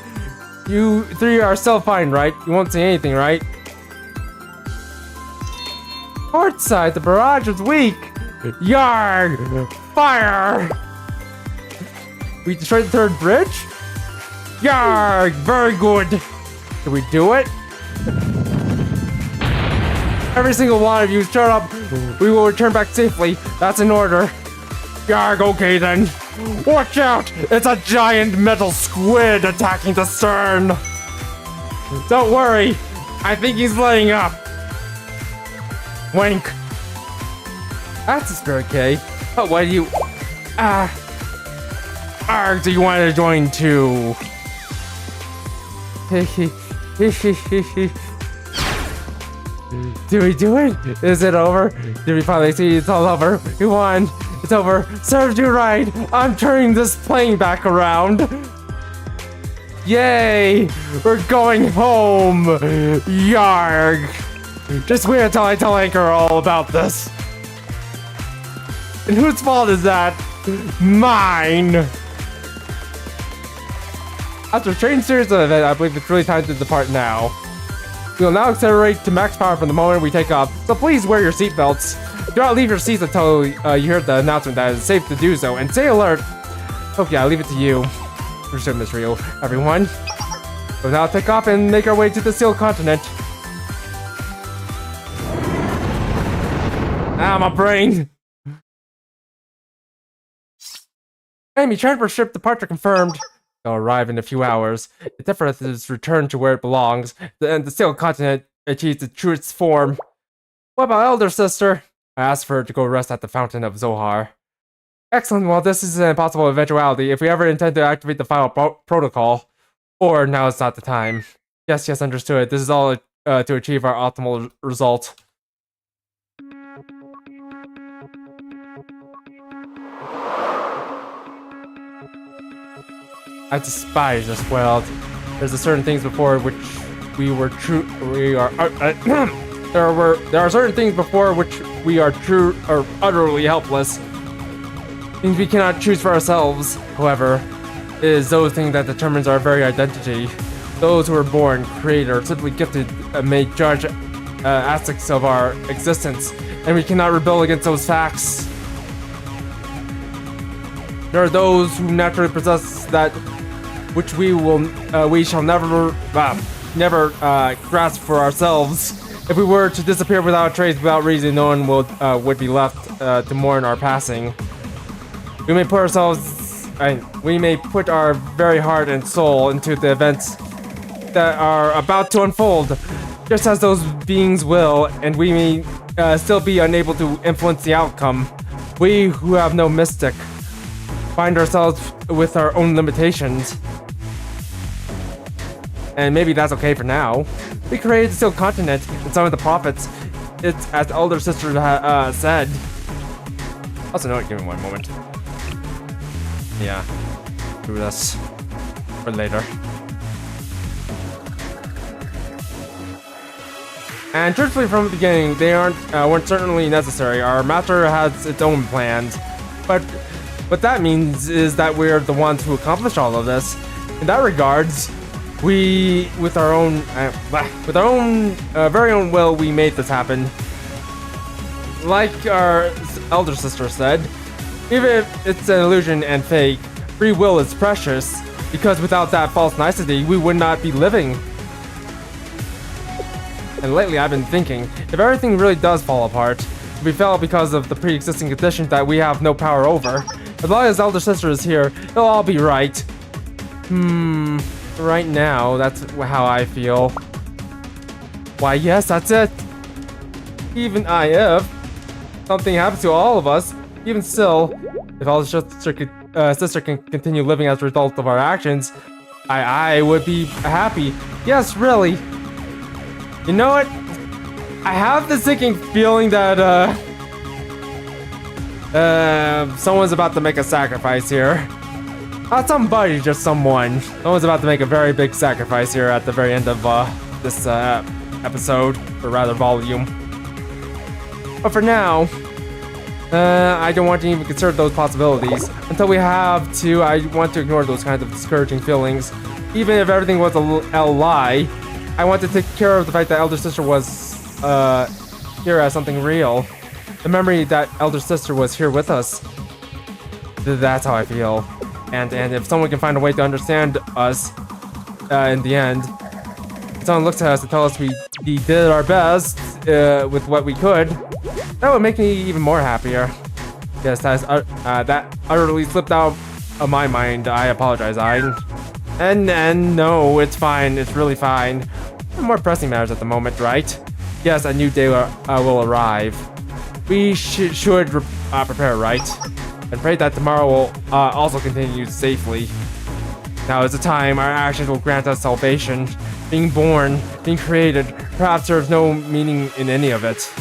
you 3 are still fine, right? You won't say anything, right? Port side, the barrage is weak. Yarg! Fire! We destroyed the 3rd bridge? Yarg! Very good! Did we do it? Every single one of you shut up. We will return back safely. That's in order. Yarg, okay then. Watch out! It's a giant metal squid attacking the stern. Don't worry. I think he's laying up. Wink. That's a spirit K. But why do you... do you want to join too? Did we do it? Is it over? Did we finally see it's all over? We won. It's over. Served you right. I'm turning this plane back around. Yay! We're going home. Yarg. Just wait until I tell Anchor all about this. And whose fault is that? Mine. After a strange series of events, I believe it's really time to depart now. We will now accelerate to max power from the moment we take off, so please wear your seatbelts. Do not leave your seats until you hear the announcement that it's safe to do so, and stay alert. Okay, I'll leave it to you. Resume this real, everyone. We'll now take off and make our way to the Sealed Continent. My brain! Enemy transfer ship departure confirmed. They'll arrive in a few hours. The Tefrith is returned to where it belongs, and the Sealed Continent achieves its truest form. What about Elder Sister? I asked for her to go rest at the Fountain of Zohar. Excellent, well this is an impossible eventuality if we ever intend to activate the final protocol. Or now is not the time. Yes, understood. This is all to achieve our optimal result. I despise this world. There's a certain things before which there are certain things before which we are true or utterly helpless. Things we cannot choose for ourselves, however, it is those things that determines our very identity. Those who are born, created, or simply gifted may judge aspects of our existence, and we cannot rebel against those facts. There are those who naturally possess that which we shall never grasp for ourselves. If we were to disappear without a trace, without reason, no one would be left to mourn our passing. We may put our very heart and soul into the events that are about to unfold, just as those beings will, and we may still be unable to influence the outcome. We who have no mystic find ourselves with our own limitations. And maybe that's okay for now. We created the Sealed Continent and some of the prophets. It's as the Elder Sister said. Also, no, give me one moment. Yeah, do this for later. And truthfully, from the beginning, they weren't certainly necessary. Our master has its own plans, but what that means is that we're the ones who accomplish all of this. In that regards, we, with our own very own will, we made this happen. Like our Elder Sister said, even if it's an illusion and fake, free will is precious, because without that false nicety, we would not be living. And lately I've been thinking, if everything really does fall apart, We fell because of the pre-existing condition that we have no power over. As long as elder sister is here, it'll all be right. Right now, that's how I feel. Why, yes, that's it. Even if something happens to all of us, even still, if elder sister can continue living as a result of our actions, I would be happy. Yes, really. You know what? I have this sinking feeling that someone's about to make a sacrifice here. Not somebody, just someone. Someone's about to make a very big sacrifice here at the very end of this episode, or rather volume. But for now, I don't want to even consider those possibilities. Until we have to, I want to ignore those kinds of discouraging feelings. Even if everything was a lie, I want to take care of the fact that elder sister was here as something real. The memory that elder sister was here with us. That's how I feel. And if someone can find a way to understand us in the end, if someone looks at us and tells us we did our best with what we could, that would make me even more happier. Yes, that utterly slipped out of my mind. I apologize, And no, it's fine. It's really fine. More pressing matters at the moment, right? Yes, a new day will arrive. We should prepare, right? And pray that tomorrow will also continue safely. Now is the time our actions will grant us salvation. Being born, being created, perhaps serves no meaning in any of it.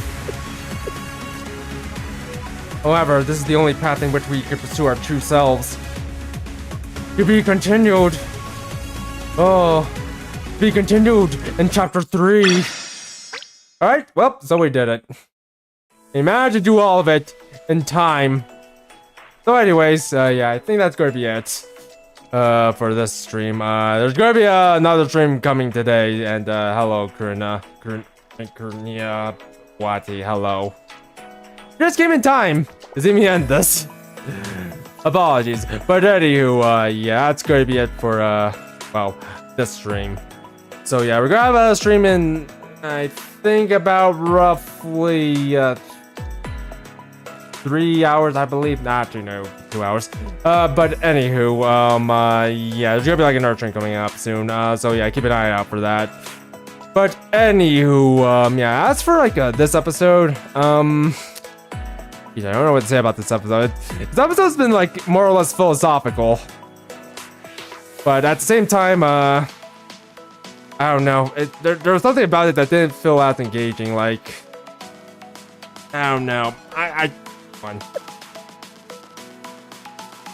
However, this is the only path in which we can pursue our true selves. To be continued. Oh, be continued in chapter 3. Alright, well, so we did it. We managed to do all of it in time. So anyways, yeah, I think that's going to be it for this stream. There's going to be another stream coming today. And hello, Kurnia Wati, hello. Just came in time to see me end this. Apologies. But anywho, yeah, that's going to be it for, well, this stream. So yeah, we're going to have a stream in, I think, about roughly 3 hours, I believe. Not, 2 hours. But anywho, yeah, there's gonna be like another train coming up soon. So yeah, keep an eye out for that. But anywho, yeah, as for like this episode, yeah, I don't know what to say about this episode. This episode's been like more or less philosophical. But at the same time, I don't know. There was something about it that didn't feel as engaging. Like, I don't know. One.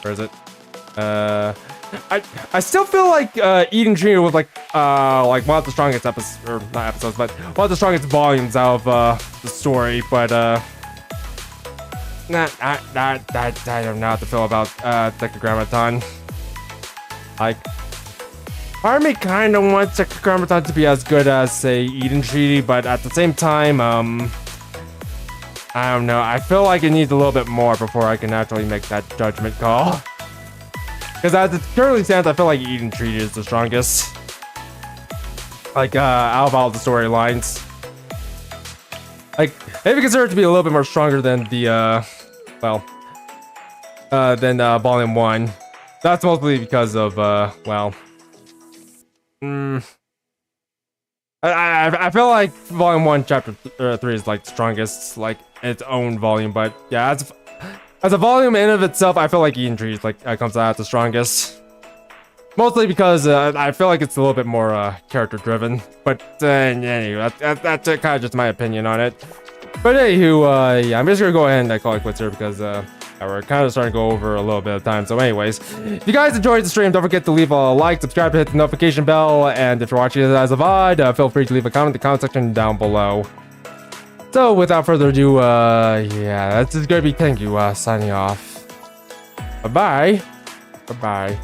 Where is it? I still feel like Eden Tree was like one of the strongest episodes, or not episodes, but one of the strongest volumes out of the story. But I don't know how to feel about Decagrammaton. Like, part of me kind of wants Decagrammaton to be as good as, say, Eden Treaty, but at the same time, I don't know. I feel like it needs a little bit more before I can actually make that judgment call. Because as it currently stands, I feel like Eden Treaty is the strongest. Like, out of all the storylines. Like, maybe consider it to be a little bit more stronger than the, well, than Volume 1. That's mostly because of, well, I feel like Volume 1, Chapter 3 is like the strongest, like its own volume. But yeah, as a volume in of itself, I feel like Eden Tree is like comes out the strongest. Mostly because I feel like it's a little bit more character driven. But anyway, that's kind of just my opinion on it. But anywho, yeah, I'm just gonna go ahead and call it quits here because we're kind of starting to go over a little bit of time. So anyways, if you guys enjoyed the stream, don't forget to leave a like, subscribe, hit the notification bell, and if you're watching it as a VOD, feel free to leave a comment in the comment section down below. So without further ado, yeah, that's gonna be thank you, signing off. Bye-bye. Bye-bye.